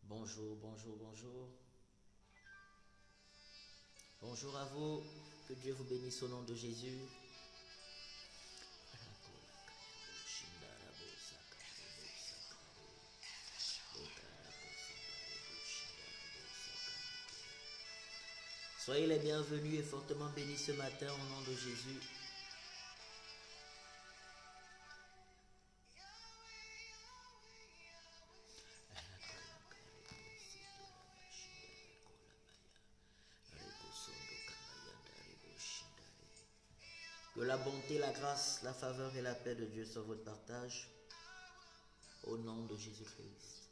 Bonjour, bonjour, bonjour. Bonjour à vous. Que Dieu vous bénisse au nom de Jésus. Soyez les bienvenus et fortement bénis ce matin au nom de Jésus. Que la bonté, la grâce, la faveur et la paix de Dieu soient votre partage au nom de Jésus-Christ.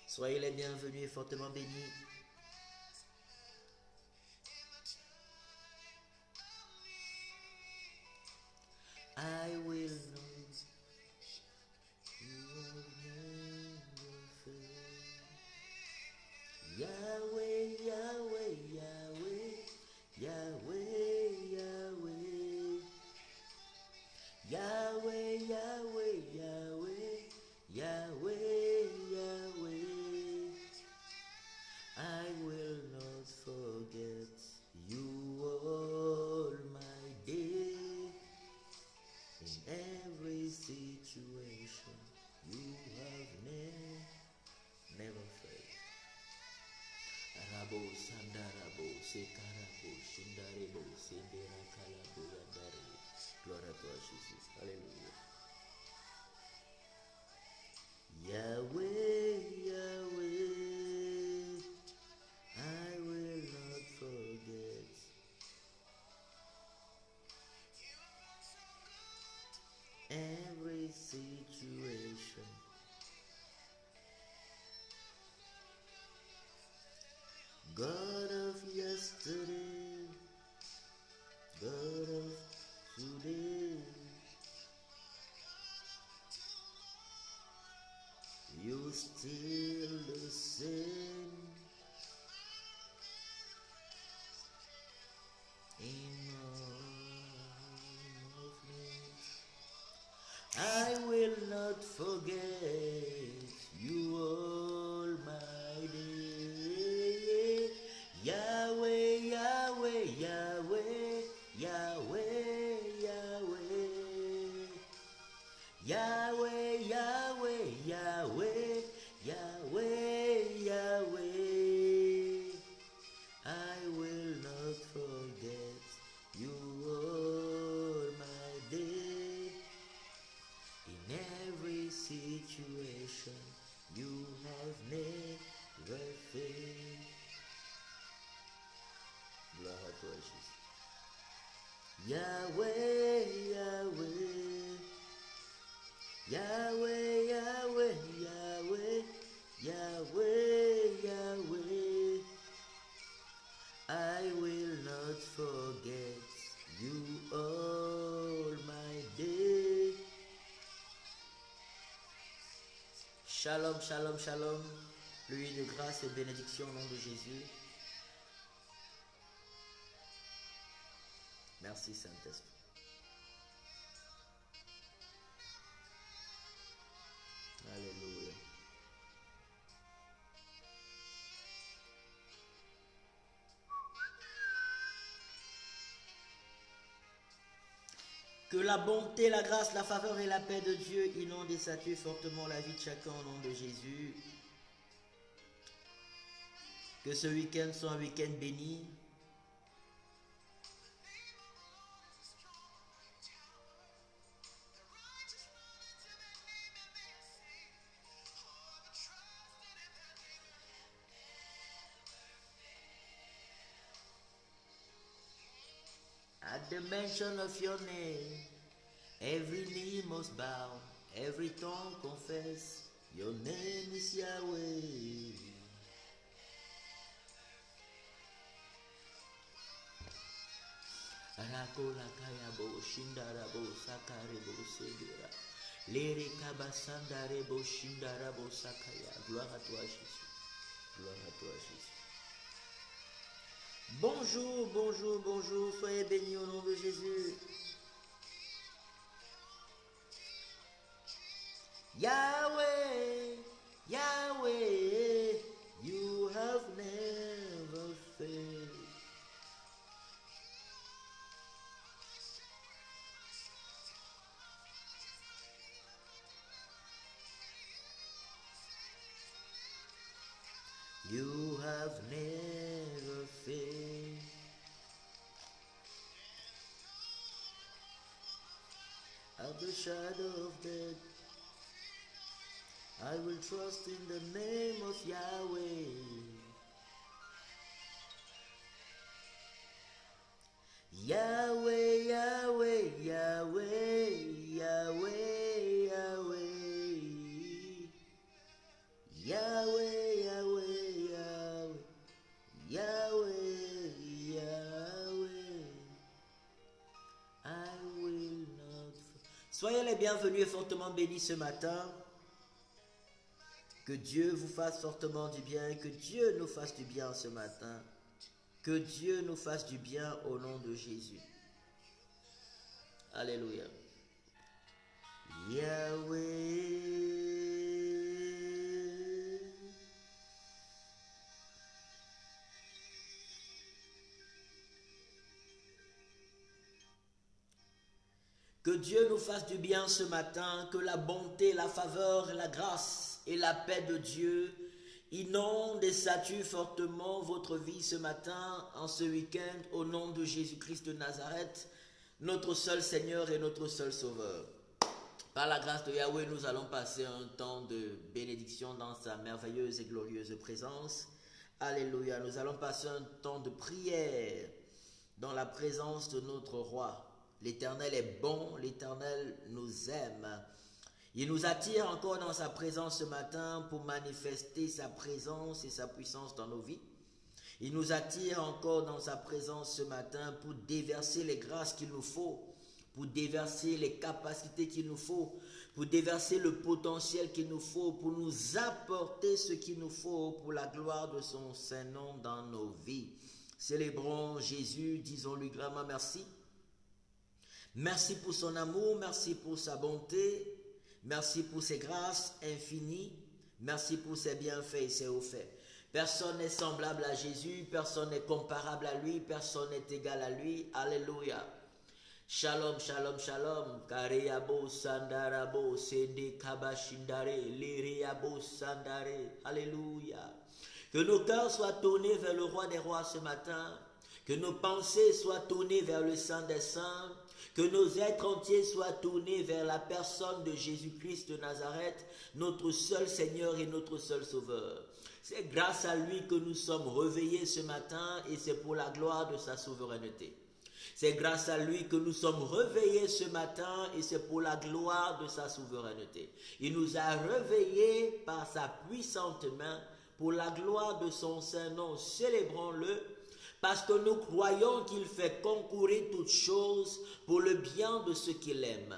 Soyez les bienvenus et fortement bénis. I will know you will never fail. Yahweh, Yahweh, Yahweh, Yahweh, Yahweh. Yahweh, Yahweh, Yahweh, Yahweh, Yahweh. I will not forget you all my day. In every situation you have never failed. Rabo sandarabo sekarabo shindarebo sendera kalabo yandare. Gloire à toi Jésus. Alléluia. Yahweh, Yahweh, I will not forget. Every situation. God of yesterday, God of today, you still the same in all of me. I will not forget you all my day. Yahweh, Yahweh, Yahweh, Yahweh, Yahweh. Yahweh, Yahweh, Yahweh, Yahweh, Yahweh. I will not forget you all my day. In every situation you have never failed. Gloire à toi, Jésus. Yahweh, Yahweh, Yahweh, Yahweh, Yahweh, Yahweh, Yahweh. I will not forget you all my day. Shalom, shalom, shalom. Pluie de grâce et bénédiction au nom de Jésus. Merci Saint-Esprit. Alléluia. Que la bonté, la grâce, la faveur et la paix de Dieu inondent et saturent fortement la vie de chacun au nom de Jésus. Que ce week-end soit un week-end béni. At the mention of your name, every knee must bow, every tongue confess, your name is Yahweh. Rakola kayabo shindarabo sakarebo sedera. Lere kabasandarebo shindarabo sakaya. Gloire à toi Jésus. Gloire à toi Jésus. Bonjour, bonjour, bonjour. Soyez bénis au nom de Jésus. Yahweh, Yahweh, you have never failed. You have never failed. At the shadow of death, I will trust in the name of Yahweh. Yahweh, Yahweh, Yahweh, Yahweh, Yahweh. Yahweh, Yahweh, Yahweh, Yahweh, Yahweh. I will not. Soyez les bienvenus et fortement bénis ce matin. Que Dieu vous fasse fortement du bien, que Dieu nous fasse du bien ce matin. Que Dieu nous fasse du bien au nom de Jésus. Alléluia. Yahweh. Que Dieu nous fasse du bien ce matin, que la bonté, la faveur, la grâce et la paix de Dieu inondent et saturent fortement votre vie ce matin, en ce week-end, au nom de Jésus-Christ de Nazareth, notre seul Seigneur et notre seul Sauveur. Par la grâce de Yahweh, nous allons passer un temps de bénédiction dans sa merveilleuse et glorieuse présence. Alléluia, nous allons passer un temps de prière dans la présence de notre Roi. L'Éternel est bon, l'Éternel nous aime. Il nous attire encore dans sa présence ce matin pour manifester sa présence et sa puissance dans nos vies. Il nous attire encore dans sa présence ce matin pour déverser les grâces qu'il nous faut, pour déverser les capacités qu'il nous faut, pour déverser le potentiel qu'il nous faut, pour nous apporter ce qu'il nous faut pour la gloire de son Saint-Nom dans nos vies. Célébrons Jésus, disons-lui grandement merci. Merci pour son amour, merci pour sa bonté, merci pour ses grâces infinies, merci pour ses bienfaits et ses hauts faits. Personne n'est semblable à Jésus, personne n'est comparable à lui, personne n'est égal à lui. Alléluia. Shalom, shalom, shalom. Kareyabo sandarabo sende kabashindare lireyabo sandare. Alléluia. Que nos cœurs soient tournés vers le roi des rois ce matin, que nos pensées soient tournées vers le Saint des saints, que nos êtres entiers soient tournés vers la personne de Jésus-Christ de Nazareth, notre seul Seigneur et notre seul Sauveur. C'est grâce à lui que nous sommes réveillés ce matin et c'est pour la gloire de sa souveraineté. C'est grâce à lui que nous sommes réveillés ce matin et c'est pour la gloire de sa souveraineté. Il nous a réveillés par sa puissante main pour la gloire de son Saint-Nom. Célébrons-le. Parce que nous croyons qu'il fait concourir toutes choses pour le bien de ceux qu'il aime.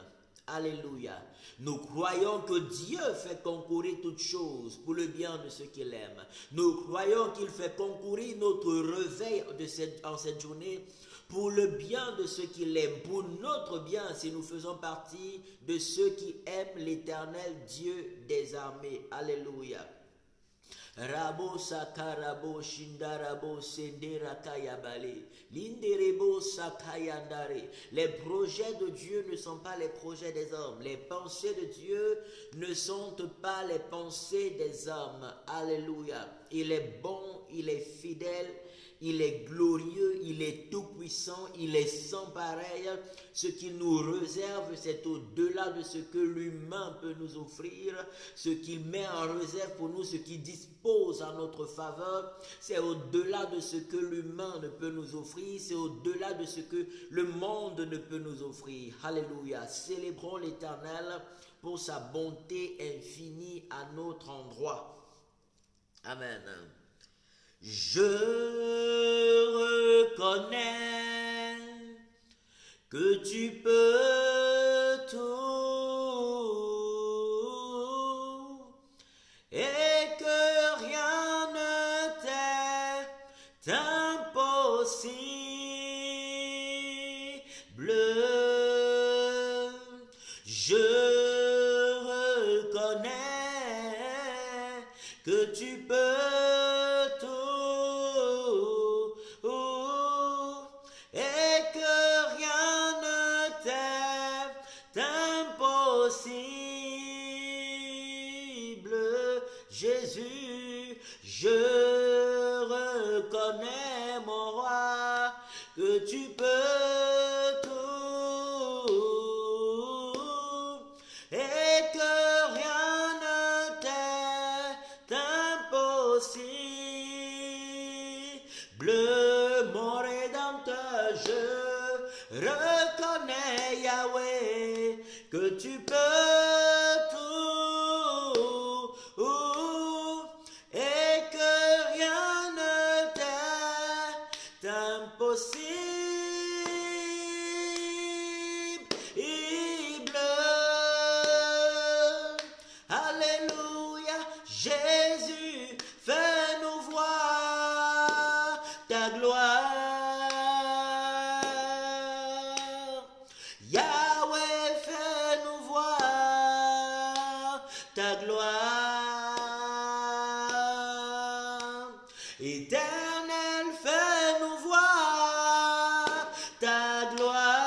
Alléluia. Nous croyons que Dieu fait concourir toutes choses pour le bien de ceux qu'il aime. Nous croyons qu'il fait concourir notre réveil en cette journée pour le bien de ceux qu'il aime, pour notre bien si nous faisons partie de ceux qui aiment l'Éternel Dieu des armées. Alléluia. Rabo sakarabo shindarabo sendera kayabale linderebo sakayandare. Les projets de Dieu ne sont pas les projets des hommes. Les pensées de Dieu ne sont pas les pensées des hommes. Alléluia. Il est bon, il est fidèle, il est glorieux, il est tout-puissant, il est sans pareil. Ce qu'il nous réserve, c'est au-delà de ce que l'humain peut nous offrir. Ce qu'il met en réserve pour nous, ce qu'il dispose en notre faveur, c'est au-delà de ce que l'humain ne peut nous offrir. C'est au-delà de ce que le monde ne peut nous offrir. Alléluia. Célébrons l'Éternel pour sa bonté infinie à notre endroit. Amen. Je reconnais que tu peux tout et que rien ne t'est impossible. Je reconnais que tu peux tout et que rien ne t'est impossible. Jésus, je reconnais, mon roi, que tu peux tout et que rien ne t'est impossible. Mon Rédempteur, je reconnais, Yahweh, que tu peux tout et que rien ne t'est impossible. Alléluia, Jésus, fais-nous voir ta gloire. Yahweh, fais-nous voir ta gloire. Éternel, fais-nous voir ta gloire.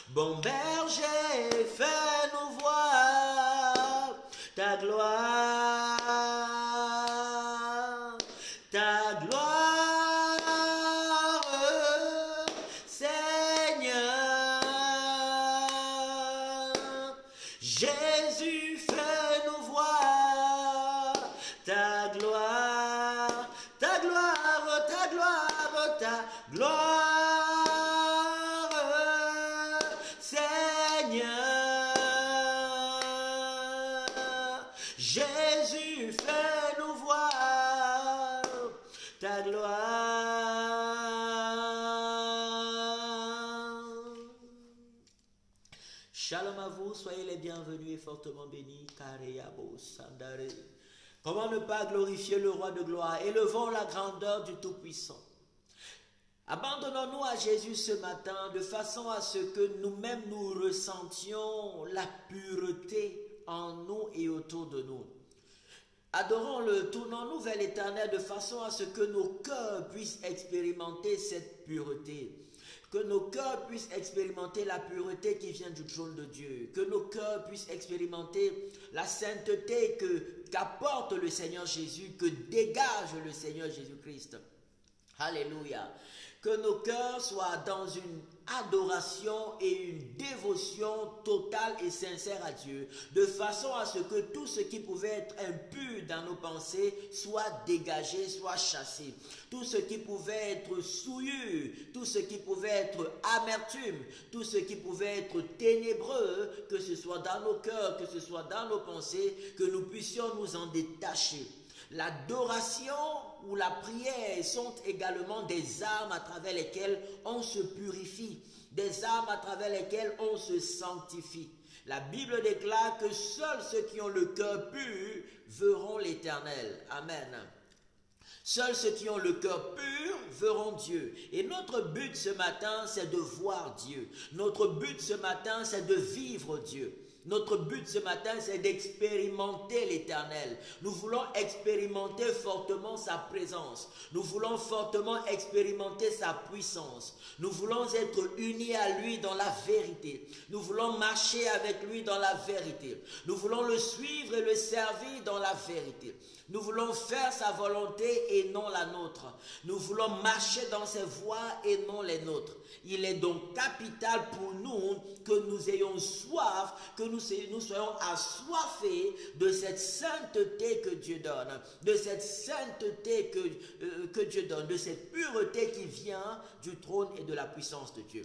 Bon berger, fais-nous voir ta gloire. Ta gloire, Seigneur. Jésus, fais-nous voir ta gloire. Ta gloire, ta gloire, ta gloire, Seigneur. Jésus, fais-nous voir ta gloire. Shalom à vous, soyez les bienvenus et fortement bénis. Comment ne pas glorifier le roi de gloire? Élevons la grandeur du Tout-Puissant. Abandonnons-nous à Jésus ce matin de façon à ce que nous-mêmes nous ressentions la pureté en nous et autour de nous. Adorons-le, tournons-nous vers l'Éternel de façon à ce que nos cœurs puissent expérimenter cette pureté. Que nos cœurs puissent expérimenter la pureté qui vient du trône de Dieu. Que nos cœurs puissent expérimenter la sainteté qu'apporte le Seigneur Jésus, que dégage le Seigneur Jésus-Christ. Alléluia. Que nos cœurs soient dans une adoration et une dévotion totale et sincère à Dieu, de façon à ce que tout ce qui pouvait être impur dans nos pensées soit dégagé, soit chassé. Tout ce qui pouvait être souillure, tout ce qui pouvait être amertume, tout ce qui pouvait être ténébreux, que ce soit dans nos cœurs, que ce soit dans nos pensées, que nous puissions nous en détacher. L'adoration ou la prière sont également des armes à travers lesquelles on se purifie, des armes à travers lesquelles on se sanctifie. La Bible déclare que seuls ceux qui ont le cœur pur verront l'Éternel. Amen. Seuls ceux qui ont le cœur pur verront Dieu. Et notre but ce matin, c'est de voir Dieu. Notre but ce matin, c'est de vivre Dieu. Notre but ce matin, c'est d'expérimenter l'Éternel. Nous voulons expérimenter fortement sa présence. Nous voulons fortement expérimenter sa puissance. Nous voulons être unis à lui dans la vérité. Nous voulons marcher avec lui dans la vérité. Nous voulons le suivre et le servir dans la vérité. Nous voulons faire sa volonté et non la nôtre. Nous voulons marcher dans ses voies et non les nôtres. Il est donc capital pour nous que nous ayons soif, que nous soyons assoiffés de cette sainteté que Dieu donne, de cette sainteté que Dieu donne, de cette pureté qui vient du trône et de la puissance de Dieu.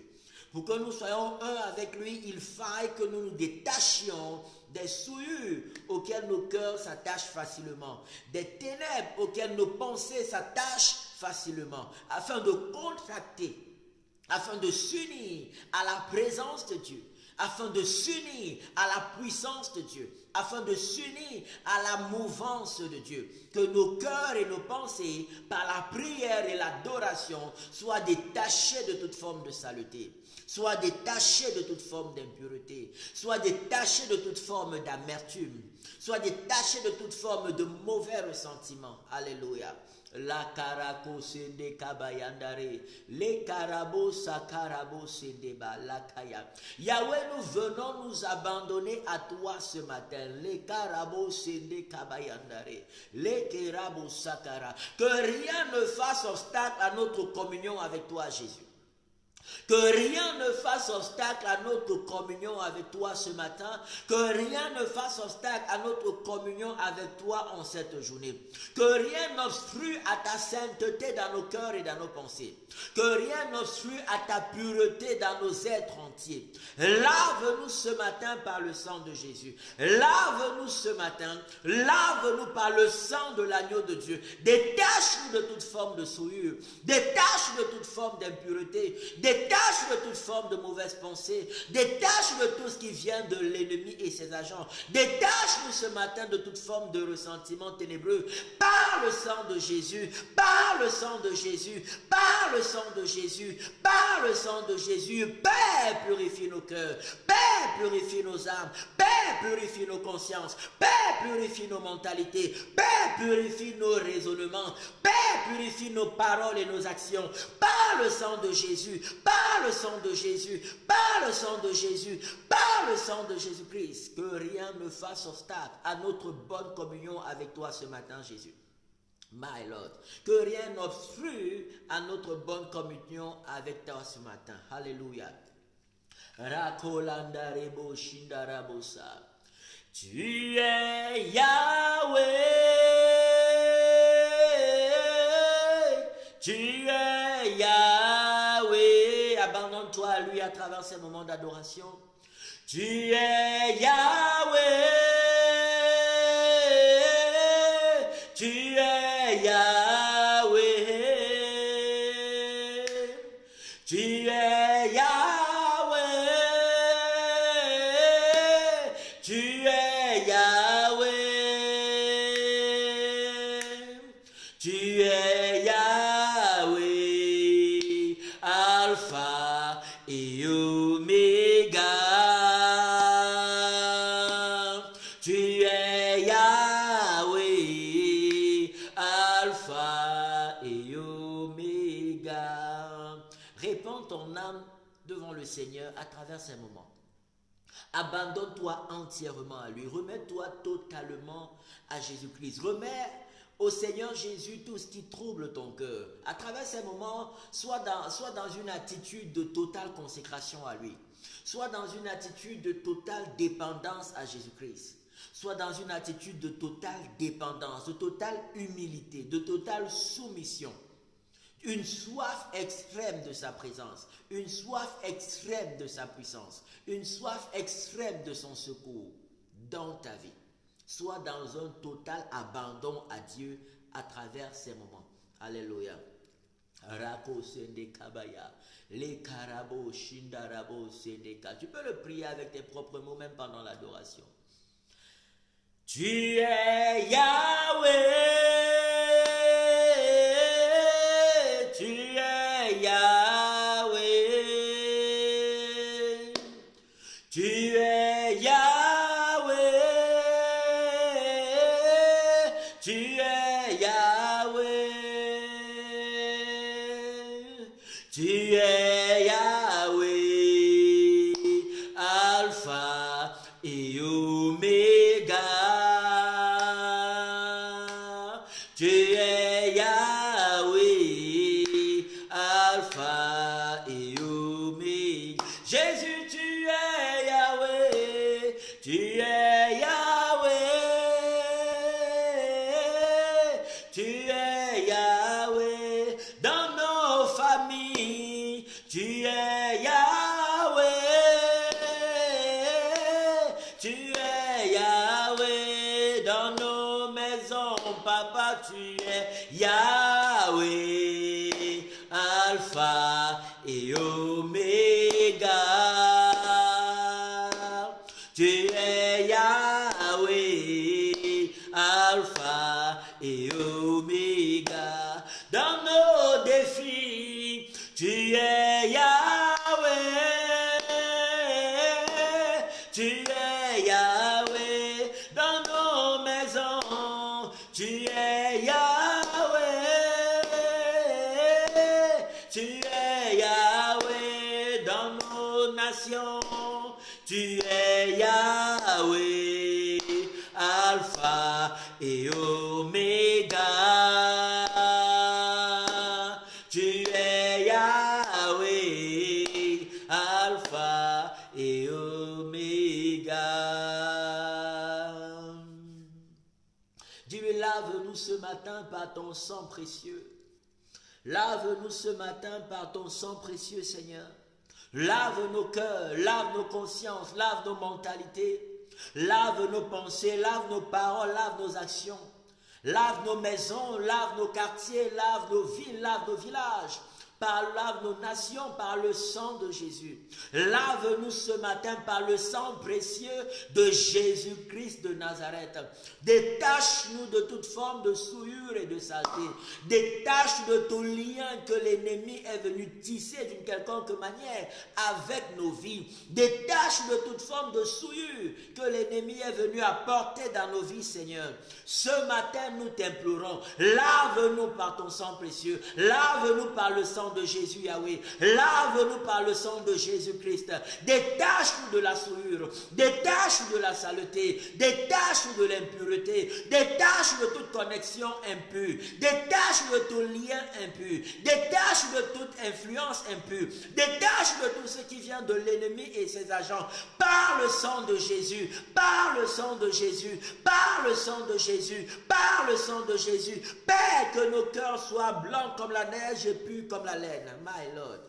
Pour que nous soyons un avec lui, il faille que nous nous détachions des souillures auxquelles nos cœurs s'attachent facilement, des ténèbres auxquelles nos pensées s'attachent facilement, afin de contracter, afin de s'unir à la présence de Dieu, afin de s'unir à la puissance de Dieu, afin de s'unir à la mouvance de Dieu. Que nos cœurs et nos pensées, par la prière et l'adoration, soient détachés de toute forme de saleté, soient détachés de toute forme d'impureté, soient détachés de toute forme d'amertume, soient détachés de toute forme de mauvais ressentiments. Alléluia. La karako sende kabayandare, les karabo sakarabo sendeba la kaya. Yahweh, nous venons nous abandonner à toi ce matin. Les karabo sende kabayandare, les karabo sakara. Que rien ne fasse obstacle à notre communion avec toi, Jésus. Que rien ne fasse obstacle à notre communion avec toi ce matin. Que rien ne fasse obstacle à notre communion avec toi en cette journée. Que rien n'obstrue à ta sainteté dans nos cœurs et dans nos pensées. Que rien n'obstrue à ta pureté dans nos êtres entiers. Lave-nous ce matin par le sang de Jésus. Lave-nous ce matin. Lave-nous par le sang de l'agneau de Dieu. Détache-nous de toute forme de souillure. Détache-nous de toute forme d'impureté. Détache de toute forme de mauvaise pensée. Détache de tout ce qui vient de l'ennemi et ses agents. Détache-nous ce matin de toute forme de ressentiment ténébreux. Par le sang de Jésus, par le sang de Jésus, par le sang de Jésus, par le sang de Jésus. Père, purifie nos cœurs. Père, purifie nos âmes. Père, purifie nos consciences. Père, purifie nos mentalités. Père, purifie nos raisonnements. Père, purifie nos paroles et nos actions. Par le sang de Jésus, par le sang de Jésus, par le sang de Jésus, par le sang de Jésus-Christ, que rien ne fasse obstacle à notre bonne communion avec toi ce matin, Jésus. My Lord, que rien n'obstrue à notre bonne communion avec toi ce matin. Alléluia. Rakolandarebo shindarabosa. Tu es Yahweh. Tu es Yahweh. Abandonne-toi à lui à travers ces moments d'adoration. Tu es Yahweh. Tu es Yahweh. Tu es Yahweh. Tu es Yahweh. Tu es Yahweh. Alpha et Oméga. Tu es Yahweh. Alpha et Oméga. Répands ton âme devant le Seigneur à travers ces moments. Abandonne-toi entièrement à lui. Remets-toi totalement à Jésus-Christ. Remets au Seigneur Jésus tout ce qui trouble ton cœur. À travers ces moments, sois dans une attitude de totale consécration à lui. Sois dans une attitude de totale dépendance à Jésus-Christ. Sois dans une attitude de totale dépendance, de totale humilité, de totale soumission. Une soif extrême de sa présence, une soif extrême de sa puissance, une soif extrême de son secours dans ta vie. Sois dans un total abandon à Dieu à travers ces moments. Alléluia. Rako sende kabaya, les karabo shindarabo sendeka. Tu peux le prier avec tes propres mots même pendant l'adoration. Tu es Yahweh. Tu es Yahweh. Tu es Yahweh. Tu es Yahweh. Tu es Yahweh. Alpha et Oméga. Tu es Yahweh. Alpha et Oméga. Jésus, tu es Yahweh. Tu es Yahweh. Tu es Yahweh. Dans nos familles, Alpha et Oméga. Tu es Yahweh, Alpha et Oméga. Dans nos défis, tu es Yahweh. Tu es Yahweh. Dans nos maisons, tu es Yahweh. Tu es Yahweh. Dans nos nations, tu es Yahweh, Alpha et Oméga. Tu es Yahweh, Alpha et Oméga. Dieu, lave-nous ce matin par ton sang précieux. Lave-nous ce matin par ton sang précieux, Seigneur. Lave nos cœurs, lave nos consciences, lave nos mentalités, lave nos pensées, lave nos paroles, lave nos actions, lave nos maisons, lave nos quartiers, lave nos villes, lave nos villages, lave nos nations par le sang de Jésus. Lave-nous ce matin par le sang précieux de Jésus-Christ de Nazareth. Détache-nous de toute forme de souillure et de saleté. Détache de tout lien que l'ennemi est venu tisser d'une quelconque manière avec nos vies. Détache de toute forme de souillure que l'ennemi est venu apporter dans nos vies, Seigneur. Ce matin, nous t'implorons. Lave-nous par ton sang précieux. Lave-nous par le sang de Jésus, Yahweh. Lave-nous par le sang de Jésus-Christ. Détache-nous de la souillure. Détache-nous de la saleté. Détache-nous de l'impureté. Détache de toute connexion impure. Détache de tout lien impur. Détache de toute influence impure. Détache de tout ce qui vient de l'ennemi et ses agents. Par le sang de Jésus. Par le sang de Jésus. Par le sang de Jésus. Par le sang de Jésus. Père, que nos cœurs soient blancs comme la neige et purs comme la laine. My Lord.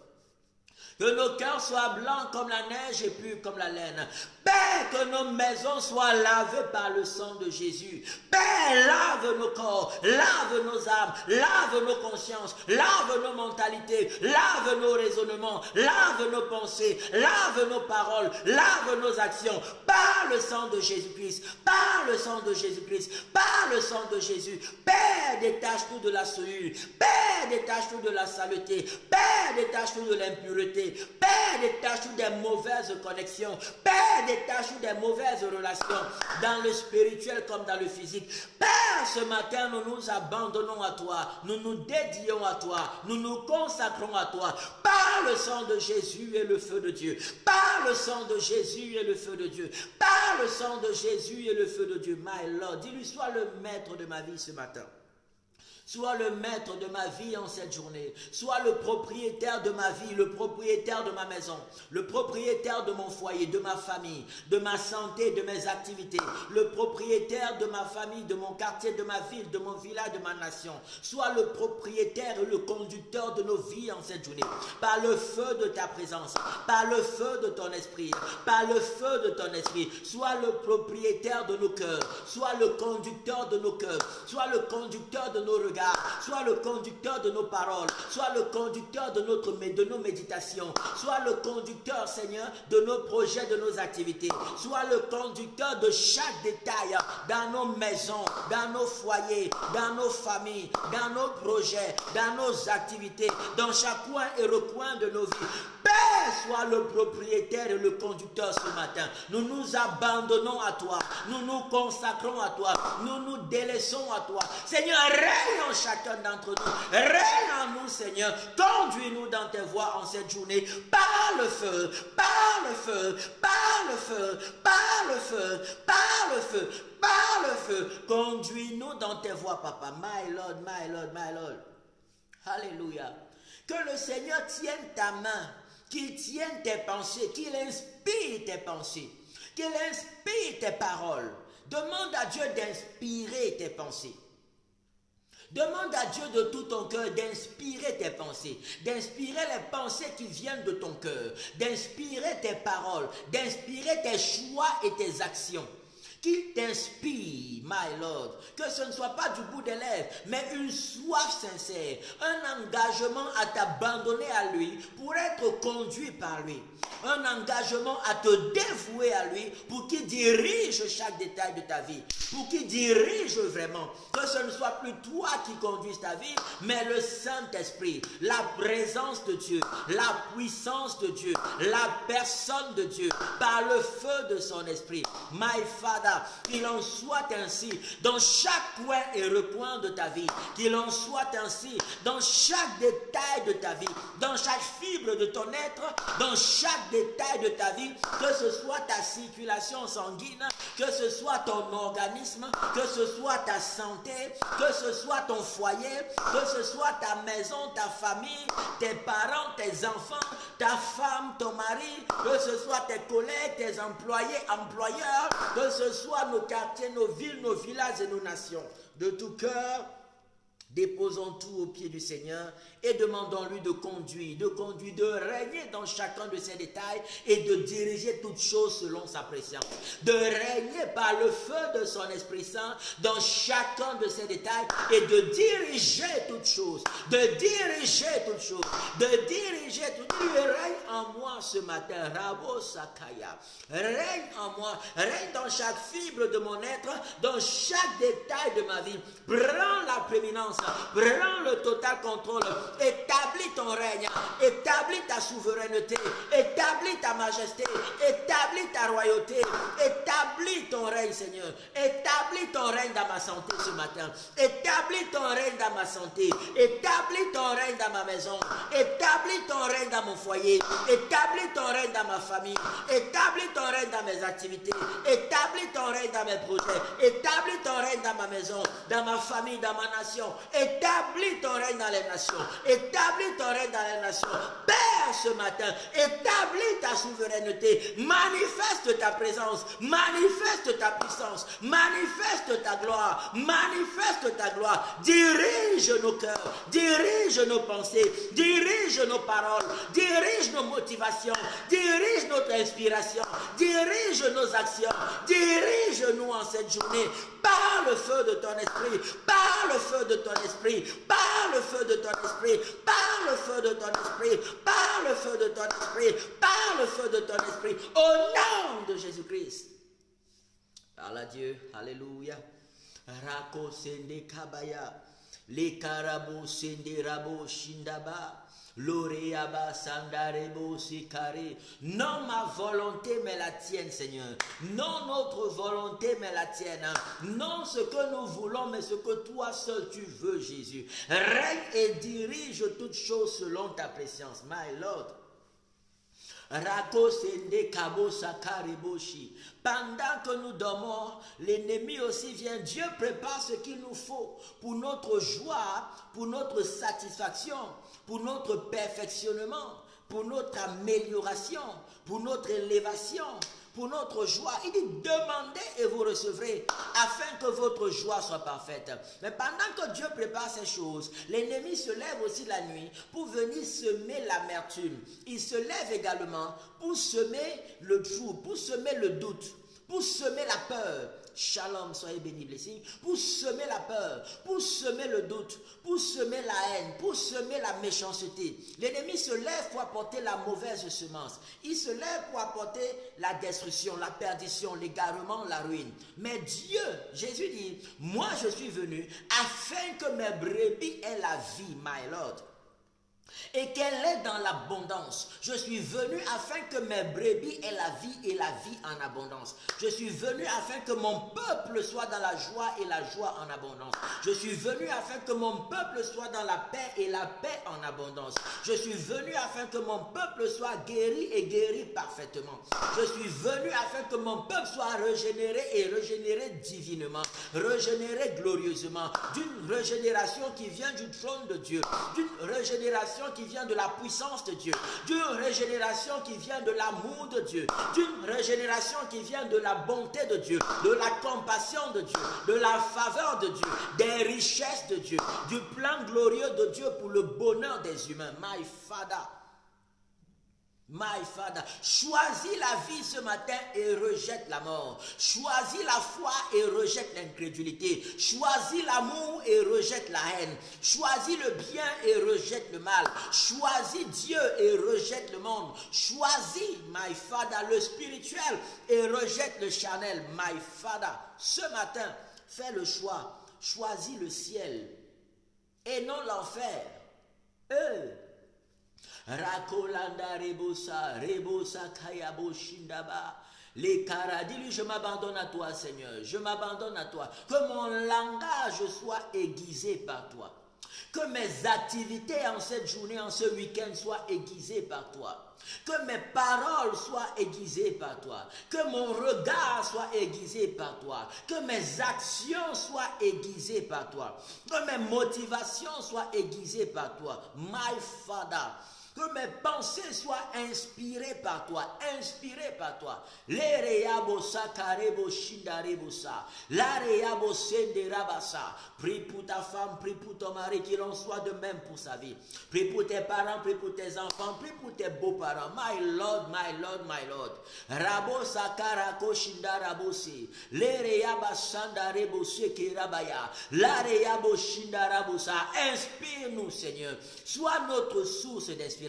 Que nos cœurs soient blancs comme la neige et purs comme la laine. Père, que nos maisons soient lavées par le sang de Jésus. Père, lave nos corps, lave nos âmes, lave nos consciences, lave nos mentalités, lave nos raisonnements, lave nos pensées, lave nos paroles, lave nos actions. Par le sang de Jésus-Christ, par le sang de Jésus-Christ, par le sang de Jésus. Père, détache-nous de la souillure. Père, détache-nous de la saleté. Père, détache-nous de l'impureté. Père, détache-nous des mauvaises connexions. Père, détache-nous des mauvaises relations dans le spirituel comme dans le physique. Père, ce matin, nous nous abandonnons à toi. Nous nous dédions à toi. Nous nous consacrons à toi. Par le sang de Jésus et le feu de Dieu. Par le sang de Jésus et le feu de Dieu. Par le sang de Jésus et le feu de Dieu. My Lord, dis-lui, sois le maître de ma vie ce matin. Sois le maître de ma vie en cette journée. Sois le propriétaire de ma vie, le propriétaire de ma maison, le propriétaire de mon foyer, de ma famille, de ma santé, de mes activités, le propriétaire de ma famille, de mon quartier, de ma ville, de mon village, de ma nation. Sois le propriétaire et le conducteur de nos vies en cette journée. Par le feu de ta présence, par le feu de ton esprit, par le feu de ton esprit. Sois le propriétaire de nos cœurs. Sois le conducteur de nos cœurs. Sois le conducteur de nos regards. Sois le conducteur de nos paroles, sois le conducteur de nos méditations, sois le conducteur, Seigneur, de nos projets, de nos activités, sois le conducteur de chaque détail dans nos maisons, dans nos foyers, dans nos familles, dans nos projets, dans nos activités, dans chaque coin et recoin de nos vies. Père, sois le propriétaire et le conducteur ce matin. Nous nous abandonnons à toi, nous nous consacrons à toi, nous nous délaissons à toi. Seigneur, règne en chacun d'entre nous, règne en nous, Seigneur. Conduis-nous dans tes voies en cette journée, par le feu, par le feu, par le feu, par le feu, par le feu, par le feu. Conduis-nous dans tes voies, Papa. My Lord, my Lord, my Lord. Alléluia. Que le Seigneur tienne ta main, qu'il tienne tes pensées, qu'il inspire tes pensées, qu'il inspire tes paroles. Demande à Dieu d'inspirer tes pensées. Demande à Dieu de tout ton cœur d'inspirer tes pensées, d'inspirer les pensées qui viennent de ton cœur, d'inspirer tes paroles, d'inspirer tes choix et tes actions. qu'il t'inspire, my Lord, que ce ne soit pas du bout des lèvres, mais une soif sincère, un engagement à t'abandonner à lui pour être conduit par lui, un engagement à te dévouer à lui pour qu'il dirige chaque détail de ta vie, pour qu'il dirige vraiment, que ce ne soit plus toi qui conduise ta vie, mais le Saint-Esprit, la présence de Dieu, la puissance de Dieu, la personne de Dieu, par le feu de son esprit. My Father, qu'il en soit ainsi dans chaque coin et recoin de ta vie, qu'il en soit ainsi dans chaque détail de ta vie, dans chaque fibre de ton être, dans chaque détail de ta vie, que ce soit ta circulation sanguine, que ce soit ton organisme, que ce soit ta santé, que ce soit ton foyer, que ce soit ta maison, ta famille, tes parents, tes enfants, ta femme, ton mari, que ce soit tes collègues, tes employés, employeurs, que ce soit nos quartiers, nos villes, nos villages et nos nations. De tout cœur, déposons tout au pied du Seigneur et demandons-lui de conduire, de régner dans chacun de ces détails et de diriger toutes choses selon sa présence. De régner par le feu de son Esprit Saint dans chacun de ces détails et de diriger toutes choses. De diriger toutes choses. De diriger toutes choses. Règne en moi ce matin. Rabo Sakaya. Règne en moi. Règne dans chaque fibre de mon être, dans chaque détail de ma vie. Prends la prééminence. Prends le total contrôle. Établis ton règne, établis ta souveraineté, établis ta majesté, établis ta royauté, établis ton règne, Seigneur. Établis ton règne dans ma santé ce matin. Établis ton règne dans ma santé. Établis ton règne dans ma maison. Établis ton règne dans mon foyer. Établis ton règne dans ma famille. Établis ton règne dans mes activités. Établis ton règne dans mes projets. Établis ton règne dans ma maison, dans ma famille, dans ma nation. Établis ton règne dans les nations. Établis ton règne dans les nations. Père, ce matin, établis ta souveraineté. Manifeste ta présence. Manifeste ta puissance. Manifeste ta gloire. Manifeste ta gloire. Dirige nos cœurs. Dirige nos pensées. Dirige nos paroles. Dirige nos motivations. Dirige notre inspiration. Dirige nos actions. Dirige-nous en cette journée. Par le feu de ton esprit. Par le feu de ton esprit. Par le feu de ton esprit. Par le feu de ton esprit. Par le feu de ton esprit. Par le feu de ton esprit. Au nom de Jésus-Christ. Parle à Dieu. Alléluia. Rako sende kabaya. Le karabo sende rabo shindaba. L'oreaba sandarebo sikare. Non ma volonté mais la tienne, Seigneur. Non notre volonté mais la tienne. Non ce que nous voulons mais ce que toi seul tu veux, Jésus. Règne et dirige toutes choses selon ta présence, my Lord. Pendant que nous dormons, l'ennemi aussi vient. Dieu prépare ce qu'il nous faut pour notre joie, pour notre satisfaction, pour notre perfectionnement, pour notre amélioration, pour notre élévation, pour notre joie. Il dit demandez et vous recevrez afin que votre joie soit parfaite. Mais pendant que Dieu prépare ces choses, l'ennemi se lève aussi la nuit pour venir semer l'amertume. Il se lève également pour semer le trouble, pour semer le doute, pour semer la peur. Shalom, soyez bénis, blessing. Pour semer la peur, pour semer le doute, pour semer la haine, pour semer la méchanceté. L'ennemi se lève pour apporter la mauvaise semence. Il se lève pour apporter la destruction, la perdition, l'égarement, la ruine. Mais Dieu, Jésus dit, moi je suis venu afin que mes brebis aient la vie, my Lord. Et qu'elle est dans l'abondance. Je suis venu afin que mes brebis aient la vie et la vie en abondance. Je suis venu afin que mon peuple soit dans la joie et la joie en abondance. Je suis venu afin que mon peuple soit dans la paix et la paix en abondance. Je suis venu afin que mon peuple soit guéri et guéri parfaitement. Je suis venu afin que mon peuple soit régénéré et régénéré divinement, régénéré glorieusement, d'une régénération qui vient du trône de Dieu, d'une régénération qui vient de la puissance de Dieu, d'une régénération qui vient de l'amour de Dieu, d'une régénération qui vient de la bonté de Dieu, de la compassion de Dieu, de la faveur de Dieu, des richesses de Dieu, du plan glorieux de Dieu pour le bonheur des humains. My Father, My Father, choisis la vie ce matin et rejette la mort. Choisis la foi et rejette l'incrédulité. Choisis l'amour et rejette la haine. Choisis le bien et rejette le mal. Choisis Dieu et rejette le monde. Choisis, my Father, le spirituel et rejette le charnel. My Father, ce matin, fais le choix. Choisis le ciel et non l'enfer. Rakolanda rebosa, kayabo shindaba. Les caras, dis-lui, je m'abandonne à toi, Seigneur. Je m'abandonne à toi. Que mon langage soit aiguisé par toi. Que mes activités en cette journée, en ce week-end, soient aiguisées par toi. Que mes paroles soient aiguisées par toi. Que mon regard soit aiguisé par toi. Que mes actions soient aiguisées par toi. Que mes motivations soient aiguisées par toi. My Father. Que mes pensées soient inspirées par toi, inspirées par toi. Prie pour ta femme, prie pour ton mari, qu'il en soit de même pour sa vie. Prie pour tes parents, prie pour tes enfants, prie pour tes beaux-parents. My Lord, my Lord, my Lord. Rabo sakarako shindarabose. Lereyaba sandarebose kirabaya. Lareyabo shindarabosa. Inspire-nous, Seigneur. Sois notre source d'inspiration.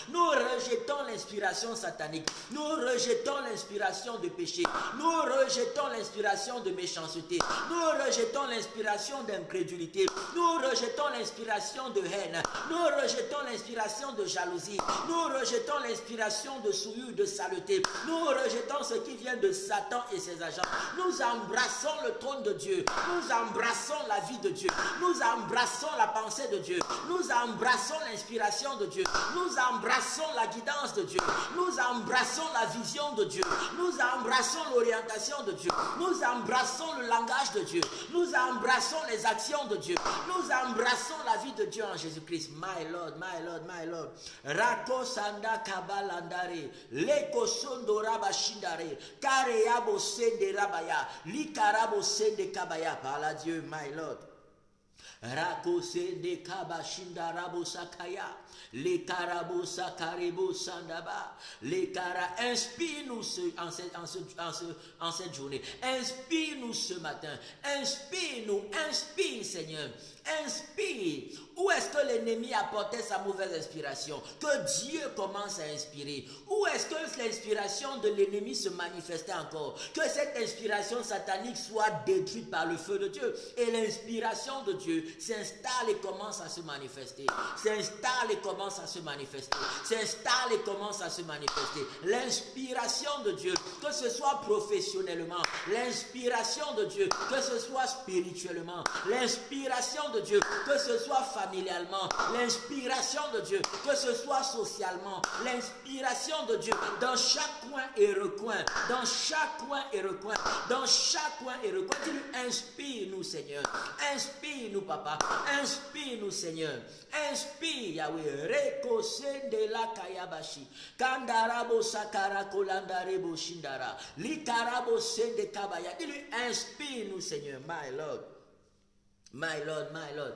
Nous rejetons l'inspiration satanique. Nous rejetons l'inspiration de péché. Nous rejetons l'inspiration de méchanceté. Nous rejetons l'inspiration d'incrédulité. Nous rejetons l'inspiration de haine. Nous rejetons l'inspiration de jalousie. Nous rejetons l'inspiration de souillure, de saleté. Nous rejetons ce qui vient de Satan et ses agents. Nous embrassons le trône de Dieu. Nous embrassons la vie de Dieu. Nous embrassons la pensée de Dieu. Nous embrassons l'inspiration de Dieu. Nous embrassons la guidance de Dieu. Nous embrassons la vision de Dieu. Nous embrassons l'orientation de Dieu. Nous embrassons le langage de Dieu. Nous embrassons les actions de Dieu. Nous embrassons la vie de Dieu en Jésus-Christ. My Lord, my Lord, my Lord. Rako sanda kabalandare. Leko sondo rabashindare. Kareyabo sende rabaya. Likarabo sende kabaya. Par à Dieu, my Lord. Rako sende kabashinda rabo sakaya. Les carabos sakarebo sandaba. Les cara, inspire-nous en cette journée. Inspire-nous ce matin. Inspire-nous, inspire Seigneur. Inspire. Où est-ce que l'ennemi apportait sa mauvaise inspiration? Que Dieu commence à inspirer. Où est-ce que l'inspiration de l'ennemi se manifestait encore? Que cette inspiration satanique soit détruite par le feu de Dieu. Et l'inspiration de Dieu s'installe et commence à se manifester. S'installe et commence à se manifester. S'installe et commence à se manifester. L'inspiration de Dieu, que ce soit professionnellement, l'inspiration de Dieu, que ce soit spirituellement, l'inspiration de Dieu, que ce soit familialement, l'inspiration de Dieu, que ce soit socialement, l'inspiration de Dieu dans chaque coin et recoin, dans chaque coin et recoin, dans chaque coin et recoin. Inspire-nous Seigneur, inspire-nous Papa, inspire-nous Seigneur, inspire Yahweh. Reko sende la kayabashi, kandarabo sakara kolandarebo shindara, likarabo sende kabaya. Dis-lui, inspire-nous Seigneur, my Lord. My Lord, my Lord.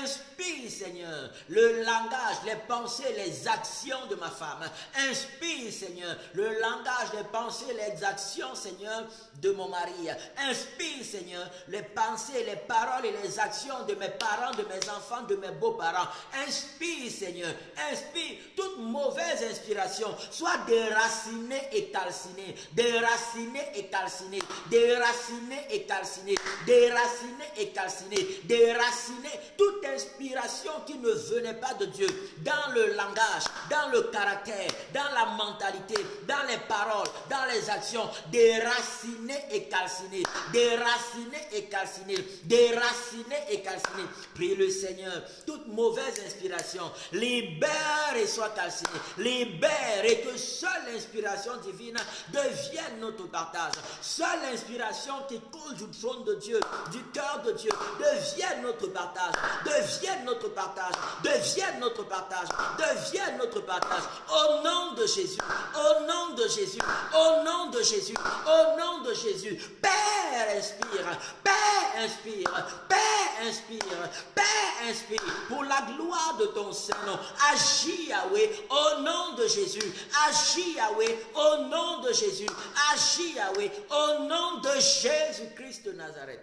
Inspire, Seigneur, le langage, les pensées, les actions de ma femme. Inspire, Seigneur, le langage, les pensées, les actions, Seigneur, de mon mari. Inspire, Seigneur, les pensées, les paroles et les actions de mes parents, de mes enfants, de mes beaux-parents. Inspire, Seigneur, inspire. Toute mauvaise inspiration soit déracinée et calcinée. Déracinée et calcinée. Déracinée et calcinée. Déracinée et calcinée. Déraciner toute inspiration qui ne venait pas de Dieu dans le langage, dans le caractère, dans la mentalité, dans les paroles, dans les actions. Déraciner et calciner, déraciner et calciner, déraciner et calciner. Prie le Seigneur, toute mauvaise inspiration, libère et soit calcinée, libère et que seule l'inspiration divine devienne notre partage. Seule l'inspiration qui coule du trône de Dieu, du cœur de Dieu, devienne notre partage, devienne notre partage, devienne notre partage, devienne notre partage. Au nom de Jésus, au nom de Jésus, au nom de Jésus, au nom de Jésus. Père, inspire, Père, inspire, Père, inspire, pour la gloire de ton Saint-Nom. Agis, Yahweh, au nom de Jésus. Agis, Yahweh, au nom de Jésus. Agis, Yahweh, au nom de Jésus-Christ de Nazareth.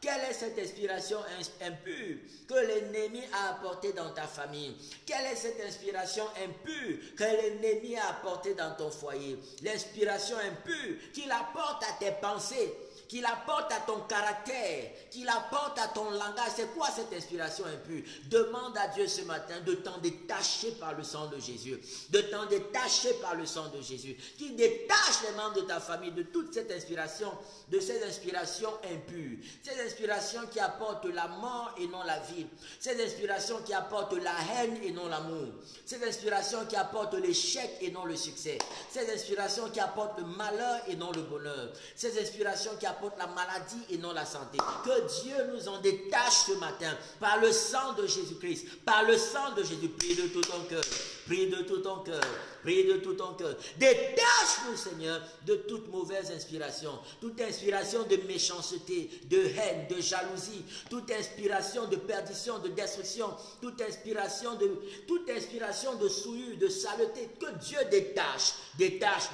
Quelle est cette inspiration impure que l'ennemi a apportée dans ta famille? Quelle est cette inspiration impure que l'ennemi a apportée dans ton foyer? L'inspiration impure qu'il apporte à tes pensées, qu'il apporte à ton caractère, qu'il apporte à ton langage. C'est quoi cette inspiration impure? Demande à Dieu ce matin de t'en détacher par le sang de Jésus. De t'en détacher par le sang de Jésus. Qu'il détache les membres de ta famille de toute cette inspiration, de ces inspirations impures. Ces inspirations qui apportent la mort et non la vie. Ces inspirations qui apportent la haine et non l'amour. Ces inspirations qui apportent l'échec et non le succès. Ces inspirations qui apportent le malheur et non le bonheur. Ces inspirations qui apportent la maladie et non la santé. Que Dieu nous en détache ce matin par le sang de Jésus-Christ. Par le sang de Jésus. Prie de tout ton cœur. Prie de tout ton cœur. Prie de tout ton cœur. Détache-nous, Seigneur, de toute mauvaise inspiration. Toute inspiration de méchanceté, de haine, de jalousie. Toute inspiration de perdition, de destruction. Toute inspiration de souillure, de saleté. Que Dieu détache. Détache.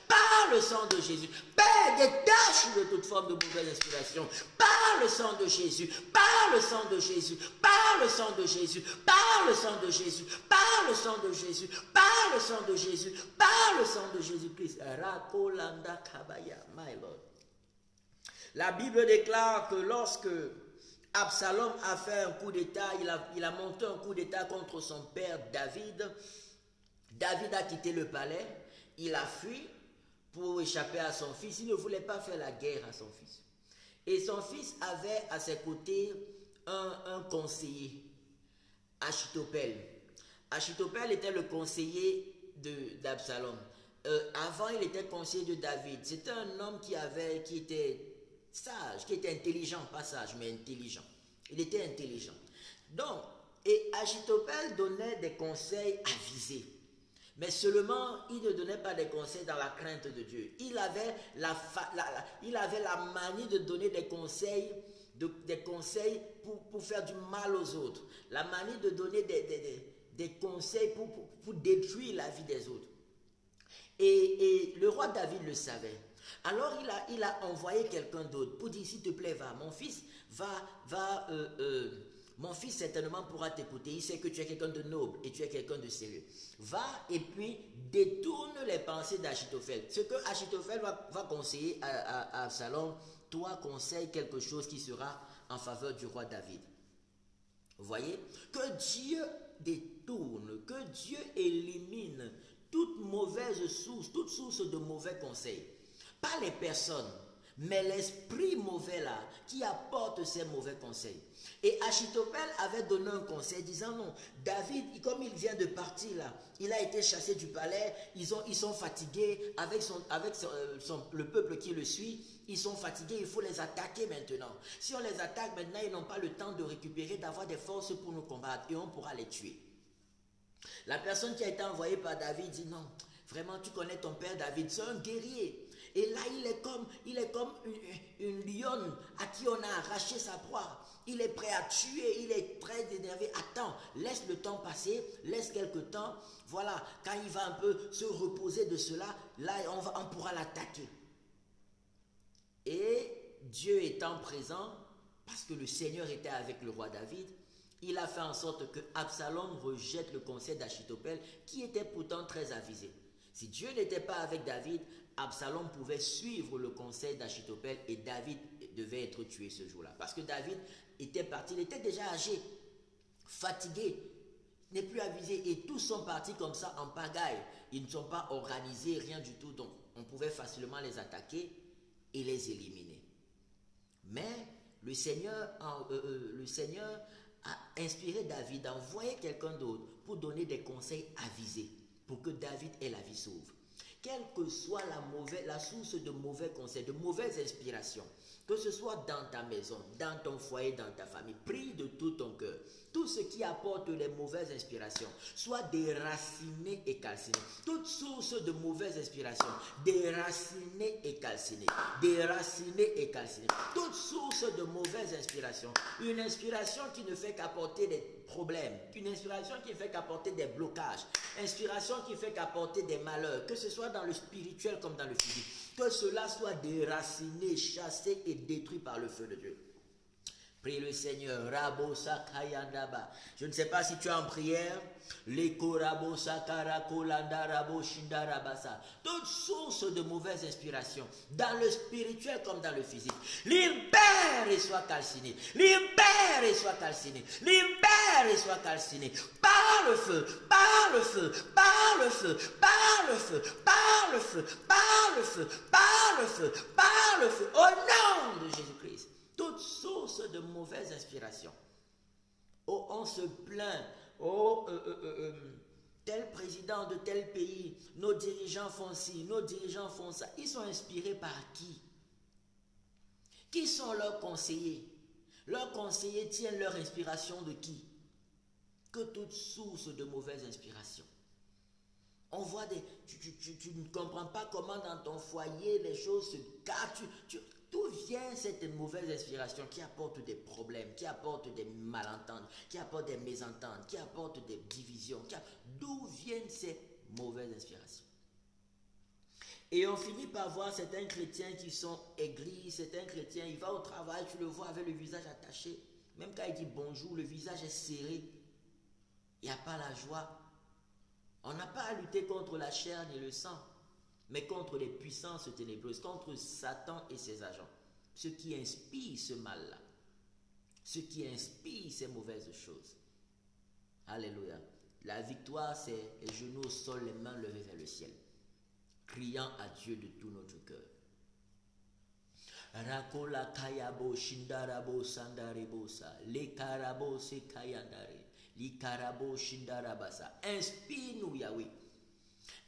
Par le sang de Jésus. Père, détache de toute forme de mauvaise inspiration. Par le sang de Jésus. Par le sang de Jésus. Par le sang de Jésus. Par le sang de Jésus. Par le sang de Jésus. Par le sang de Jésus. Par le sang de Jésus-Christ. Rakolanda Kabaya, my Lord. La Bible déclare que lorsque Absalom a fait un coup d'état, il a monté un coup d'état contre son père David. David a quitté le palais, il a fui pour échapper à son fils. Il ne voulait pas faire la guerre à son fils. Et son fils avait à ses côtés un conseiller, Achitophel. Achitophel était le conseiller d'Absalom. Avant, il était conseiller de David. C'était un homme qui était sage, qui était intelligent, pas sage, mais intelligent. Il était intelligent. Donc, et Achitophel donnait des conseils avisés. Mais seulement, il ne donnait pas des conseils dans la crainte de Dieu. Il avait la manie de donner des conseils, pour faire du mal aux autres. La manie de donner des conseils pour détruire la vie des autres. Et le roi David le savait. Alors il a envoyé quelqu'un d'autre pour dire, s'il te plaît, va, mon fils, mon fils certainement pourra t'écouter. Il sait que tu es quelqu'un de noble et tu es quelqu'un de sérieux. Va et puis détourne les pensées d'Achitophel. Ce que Achitophel va conseiller à Absalom, toi conseille quelque chose qui sera en faveur du roi David. Vous voyez? Que Dieu détourne, que Dieu élimine toute mauvaise source, toute source de mauvais conseils. Pas les personnes, mais l'esprit mauvais là, qui apporte ces mauvais conseils. Et Achitophel avait donné un conseil disant non, David, comme il vient de partir là, il a été chassé du palais, ils sont fatigués avec le peuple qui le suit, ils sont fatigués, il faut les attaquer maintenant. Si on les attaque maintenant, ils n'ont pas le temps de récupérer, d'avoir des forces pour nous combattre et on pourra les tuer. La personne qui a été envoyée par David dit non, vraiment tu connais ton père David, c'est un guerrier. Et là, il est comme une lionne à qui on a arraché sa proie. Il est prêt à tuer, il est très énervé. Attends, laisse le temps passer, laisse quelque temps. Voilà, quand il va un peu se reposer de cela, là, on pourra l'attaquer. Et Dieu étant présent, parce que le Seigneur était avec le roi David, il a fait en sorte que Absalom rejette le conseil d'Achitophel, qui était pourtant très avisé. Si Dieu n'était pas avec David, Absalom pouvait suivre le conseil d'Achitophel et David devait être tué ce jour-là. Parce que David était parti, il était déjà âgé, fatigué, n'est plus avisé et tous sont partis comme ça en pagaille. Ils ne sont pas organisés, rien du tout, donc on pouvait facilement les attaquer et les éliminer. Mais le Seigneur a inspiré David d'envoyer quelqu'un d'autre pour donner des conseils avisés, pour que David ait la vie sauve. quelle que soit la source de mauvais conseils, de mauvaises inspirations, que ce soit dans ta maison, dans ton foyer, dans ta famille, prie de tout ton cœur. Tout ce qui apporte les mauvaises inspirations, soit déraciné et calciné. Toute source de mauvaises inspirations, déraciné et calciné. Déraciné et calciné. Toute source de mauvaises inspirations, une inspiration qui ne fait qu'apporter des problèmes, une inspiration qui ne fait qu'apporter des blocages, inspiration qui fait qu'apporter des malheurs, que ce soit dans le spirituel comme dans le physique, que cela soit déraciné, chassé et détruit par le feu de Dieu. Prie le Seigneur. Rabo Sakayandaba. Je ne sais pas si tu es en prière. Leko Rabo Sakara Kolanda Rabo Shindarabasa. Toute source de mauvaise inspiration, dans le spirituel comme dans le physique, libère et sois calciné. Libère et sois calciné. Libère et sois calciné. Par le feu, par le feu, par le feu, par le feu, par le feu, par le feu, par le feu, par le feu. Au nom de Jésus-Christ. Toute source de mauvaise inspiration. Oh, on se plaint. Oh, tel président de tel pays, nos dirigeants font ci, nos dirigeants font ça. Ils sont inspirés par qui? Qui sont leurs conseillers? Leurs conseillers tiennent leur inspiration de qui? Que toute source de mauvaise inspiration. On voit des... Tu ne comprends pas comment dans ton foyer les choses se cassent. D'où vient cette mauvaise inspiration qui apporte des problèmes, qui apporte des malentendus, qui apporte des mésententes, qui apporte des divisions? D'où viennent ces mauvaises inspirations? Et on finit par voir certains chrétiens qui sont aigris, certains chrétiens, il va au travail, tu le vois avec le visage attaché. Même quand il dit bonjour, le visage est serré. Il n'y a pas la joie. On n'a pas à lutter contre la chair ni le sang, mais contre les puissances ténébreuses, contre Satan et ses agents. Ceux qui inspirent ce mal-là, ceux qui inspirent ces mauvaises choses. Alléluia. La victoire, c'est les genoux au sol, les mains levées vers le ciel, criant à Dieu de tout notre cœur. Rakola kayabo shindarabo sandarebosa, le karabo se kayandare, li karabo shindarabasa. Inspire-nous, Yahweh.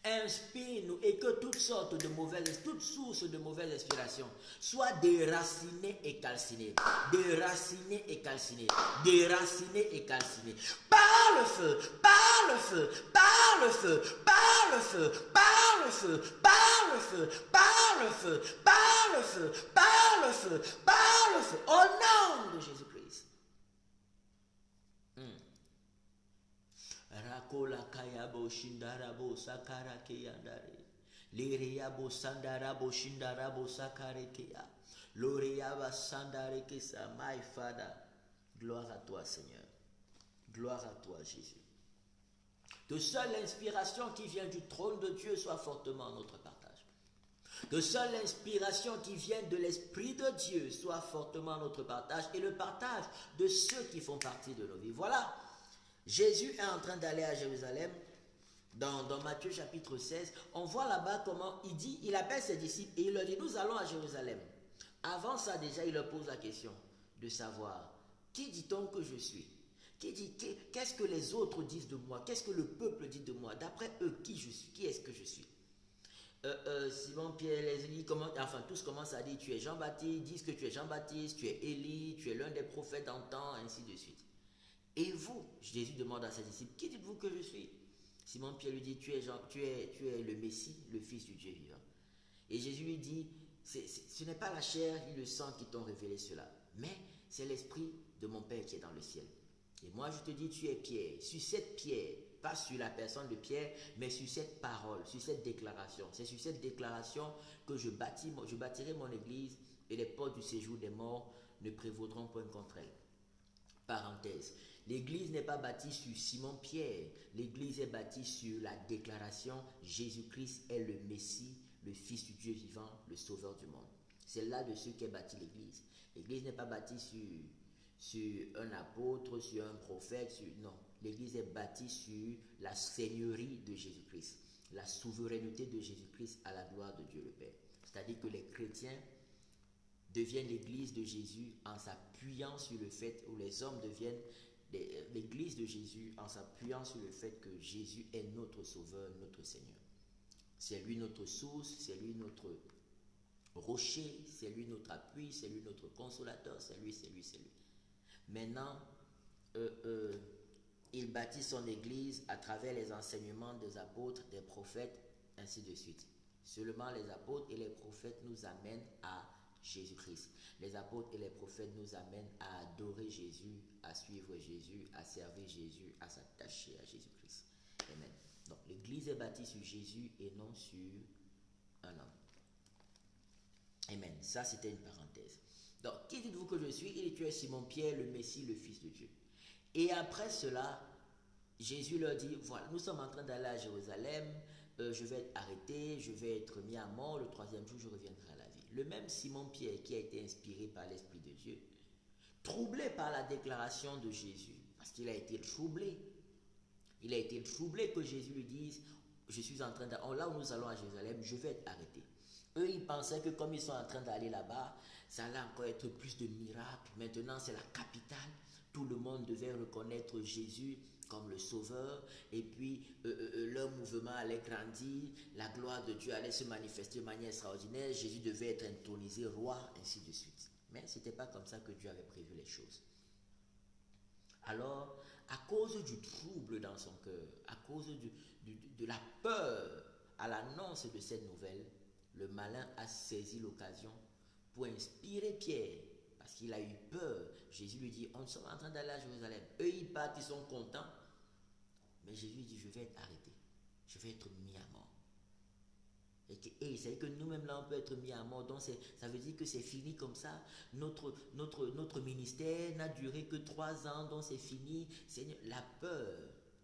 Inspire-nous et que toutes sortes de mauvaises, toutes sources de mauvaises inspirations soient déracinées et calcinées. Déracinées et calcinées. Déracinées et calcinées. Par le feu, par le feu, par le feu, par le feu, par le feu, par le feu, par le feu, par le feu, par le feu, par le feu, au nom de Jésus-Christ. Rakola kayabo shindarabo sakara keyandare. Lireyabo sandarabo shindarabo sakare keya. Loreyaba sandare kesa. My Father, gloire à toi Seigneur. Gloire à toi Jésus. Que seule l'inspiration qui vient du trône de Dieu soit fortement notre partage. Que seule l'inspiration qui vient de l'Esprit de Dieu soit fortement notre partage et le partage de ceux qui font partie de nos vies. Voilà. Jésus est en train d'aller à Jérusalem, dans Matthieu chapitre 16, on voit là-bas comment il appelle ses disciples et il leur dit, nous allons à Jérusalem. Avant ça déjà, il leur pose la question de savoir, qui dit-on que je suis? Qu'est-ce que les autres disent de moi? Qu'est-ce que le peuple dit de moi? D'après eux, qui je suis? Qui est-ce que je suis? Simon, Pierre, les enfin tous commencent à dire, tu es Jean-Baptiste, disent que tu es Jean-Baptiste, tu es Élie, tu es l'un des prophètes d'antan, ainsi de suite. Et vous, Jésus demande à ses disciples, qui dites-vous que je suis? Simon Pierre lui dit, tu es le Messie, le Fils du Dieu vivant. Et Jésus lui dit, ce n'est pas la chair ni le sang qui t'ont révélé cela, mais c'est l'Esprit de mon Père qui est dans le ciel. Et moi je te dis, tu es Pierre, sur cette pierre, pas sur la personne de Pierre, mais sur cette parole, sur cette déclaration. C'est sur cette déclaration que je bâtirai mon église et les portes du séjour des morts ne prévaudront point contre elle. Parenthèse. L'église n'est pas bâtie sur Simon-Pierre. L'église est bâtie sur la déclaration Jésus-Christ est le Messie, le Fils du Dieu vivant, le Sauveur du monde. C'est là dessus qu'est bâtie l'église. L'église n'est pas bâtie sur un apôtre, sur un prophète, non. L'église est bâtie sur la seigneurie de Jésus-Christ, la souveraineté de Jésus-Christ à la gloire de Dieu le Père. C'est-à-dire que les chrétiens deviennent l'église de Jésus en s'appuyant sur le fait, où les hommes deviennent l'église de Jésus en s'appuyant sur le fait que Jésus est notre Sauveur, notre Seigneur. C'est lui notre source, c'est lui notre rocher, c'est lui notre appui, c'est lui notre consolateur, c'est lui, c'est lui, c'est lui. Maintenant, il bâtit son église à travers les enseignements des apôtres, des prophètes, ainsi de suite. Seulement les apôtres et les prophètes nous amènent à Jésus-Christ. Les apôtres et les prophètes nous amènent à adorer Jésus, à suivre Jésus, à servir Jésus, à s'attacher à Jésus-Christ. Amen. Donc l'église est bâtie sur Jésus et non sur un homme. Amen. Ça, c'était une parenthèse. Donc, qui dites-vous que je suis? Il dit, tu es Simon-Pierre, le Messie, le Fils de Dieu. Et après cela, Jésus leur dit, voilà, nous sommes en train d'aller à Jérusalem, je vais être arrêté, je vais être mis à mort, le troisième jour, je reviendrai à la vie. Le même Simon-Pierre qui a été inspiré par l'Esprit de Dieu, troublé par la déclaration de Jésus, parce qu'il a été troublé. Il a été troublé que Jésus lui dise, je suis en train de... Là où nous allons à Jérusalem, je vais être arrêté. Eux, ils pensaient que comme ils sont en train d'aller là-bas, ça allait encore être plus de miracles. Maintenant, c'est la capitale. Tout le monde devait reconnaître Jésus comme le sauveur. Et puis, leur mouvement allait grandir. La gloire de Dieu allait se manifester de manière extraordinaire. Jésus devait être intronisé roi, ainsi de suite. Mais ce n'était pas comme ça que Dieu avait prévu les choses. Alors, à cause du trouble dans son cœur, à cause de la peur à l'annonce de cette nouvelle, le malin a saisi l'occasion pour inspirer Pierre, parce qu'il a eu peur. Jésus lui dit, on est en train d'aller à Jérusalem. Eux, ils partent, ils sont contents. Mais Jésus dit, je vais être arrêté. Je vais être mis à mort. Et c'est que nous-mêmes, là, on peut être mis à mort. Donc, ça veut dire que c'est fini comme ça. Notre ministère n'a duré que 3 ans, donc c'est fini. Seigneur, la peur.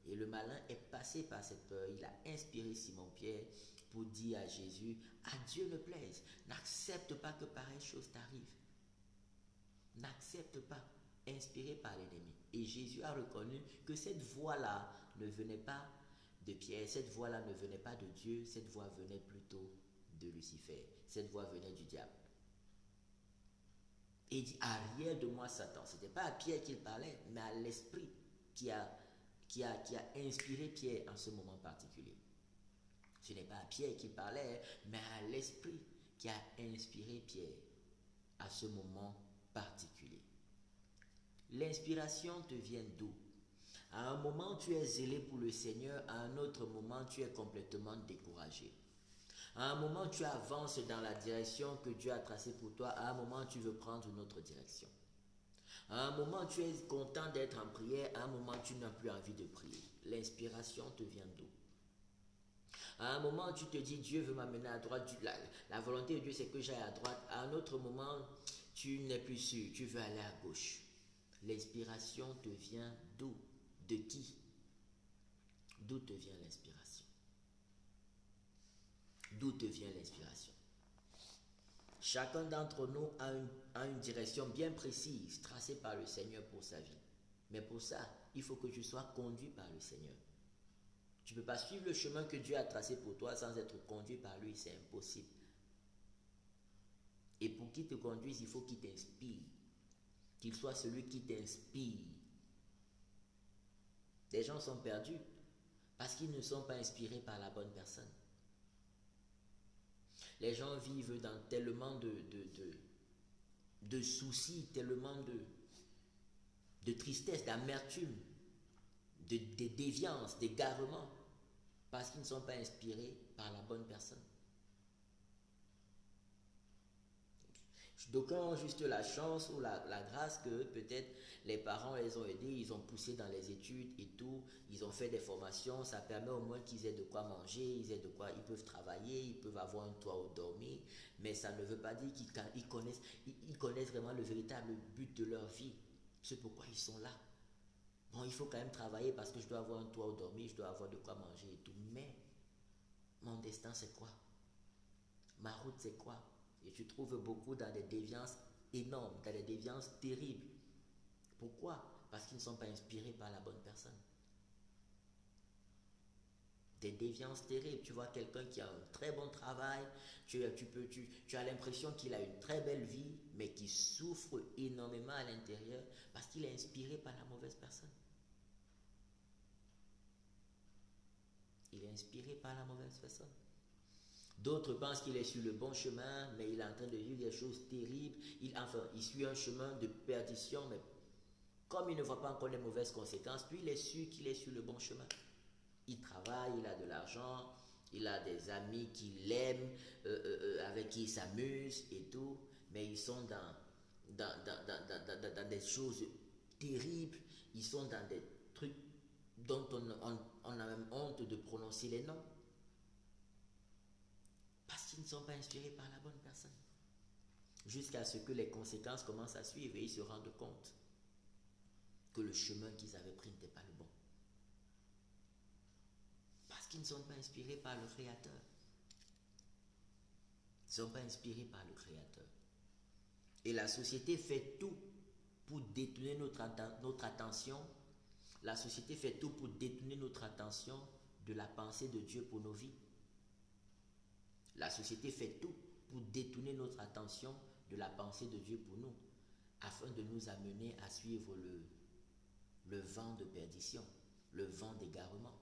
Et le malin est passé par cette peur. Il a inspiré Simon-Pierre pour dire à Jésus, à Dieu ne plaise, n'accepte pas que pareille chose t'arrive. N'accepte pas, inspiré par l'ennemi. Et Jésus a reconnu que cette voix-là ne venait pas de Pierre, cette voix-là ne venait pas de Dieu, cette voix venait plutôt de Lucifer, cette voix venait du diable. Et il dit, arrière de moi Satan. Ce n'était pas à Pierre qu'il parlait, mais à l'esprit qui a inspiré Pierre en ce moment particulier. Ce n'est pas à Pierre qu'il parlait, mais à l'esprit qui a inspiré Pierre à ce moment particulier. L'inspiration te vient d'où? À un moment, tu es zélé pour le Seigneur, à un autre moment, tu es complètement découragé. À un moment, tu avances dans la direction que Dieu a tracée pour toi, à un moment, tu veux prendre une autre direction. À un moment, tu es content d'être en prière, à un moment, tu n'as plus envie de prier. L'inspiration te vient d'où? À un moment, tu te dis, Dieu veut m'amener à droite, la volonté de Dieu, c'est que j'aille à droite. À un autre moment, tu n'es plus sûr, tu veux aller à gauche. L'inspiration te vient d'où? De qui? D'où te vient l'inspiration? D'où te vient l'inspiration? Chacun d'entre nous a une direction bien précise, tracée par le Seigneur pour sa vie. Mais pour ça, il faut que tu sois conduit par le Seigneur. Tu ne peux pas suivre le chemin que Dieu a tracé pour toi sans être conduit par lui, c'est impossible. Et pour qu'il te conduise, il faut qu'il t'inspire. Qu'il soit celui qui t'inspire. Des gens sont perdus parce qu'ils ne sont pas inspirés par la bonne personne. Les gens vivent dans tellement de soucis, tellement de tristesse, d'amertume, de déviance, d'égarement, parce qu'ils ne sont pas inspirés par la bonne personne. D'aucuns ont juste la chance ou la grâce que peut-être les parents les ont aidés, ils ont poussé dans les études et tout, ils ont fait des formations, ça permet au moins qu'ils aient de quoi manger, ils peuvent travailler, ils peuvent avoir un toit où dormir, mais ça ne veut pas dire qu'ils connaissent vraiment le véritable but de leur vie, c'est pourquoi ils sont là. Bon, il faut quand même travailler parce que je dois avoir un toit où dormir, je dois avoir de quoi manger et tout, mais mon destin c'est quoi? Ma route c'est quoi? Et tu trouves beaucoup dans des déviances énormes, dans des déviances terribles. Pourquoi? Parce qu'ils ne sont pas inspirés par la bonne personne. Des déviances terribles. Tu vois quelqu'un qui a un très bon travail, tu as l'impression qu'il a une très belle vie, mais qui souffre énormément à l'intérieur parce qu'il est inspiré par la mauvaise personne. Il est inspiré par la mauvaise personne. D'autres pensent qu'il est sur le bon chemin, mais il est en train de vivre des choses terribles. Il suit un chemin de perdition, mais comme il ne voit pas encore les mauvaises conséquences, lui, il est sûr qu'il est sur le bon chemin. Il travaille, il a de l'argent, il a des amis qui l'aiment, avec qui il s'amuse et tout, mais ils sont dans des choses terribles, ils sont dans des trucs dont on a même honte de prononcer les noms. Parce qu'ils ne sont pas inspirés par la bonne personne. Jusqu'à ce que les conséquences commencent à suivre et ils se rendent compte que le chemin qu'ils avaient pris n'était pas le bon. Parce qu'ils ne sont pas inspirés par le Créateur. Ils ne sont pas inspirés par le Créateur. Et la société fait tout pour détourner notre attention. La société fait tout pour détourner notre attention de la pensée de Dieu pour nos vies. La société fait tout pour détourner notre attention de la pensée de Dieu pour nous, afin de nous amener à suivre le vent de perdition, le vent d'égarement.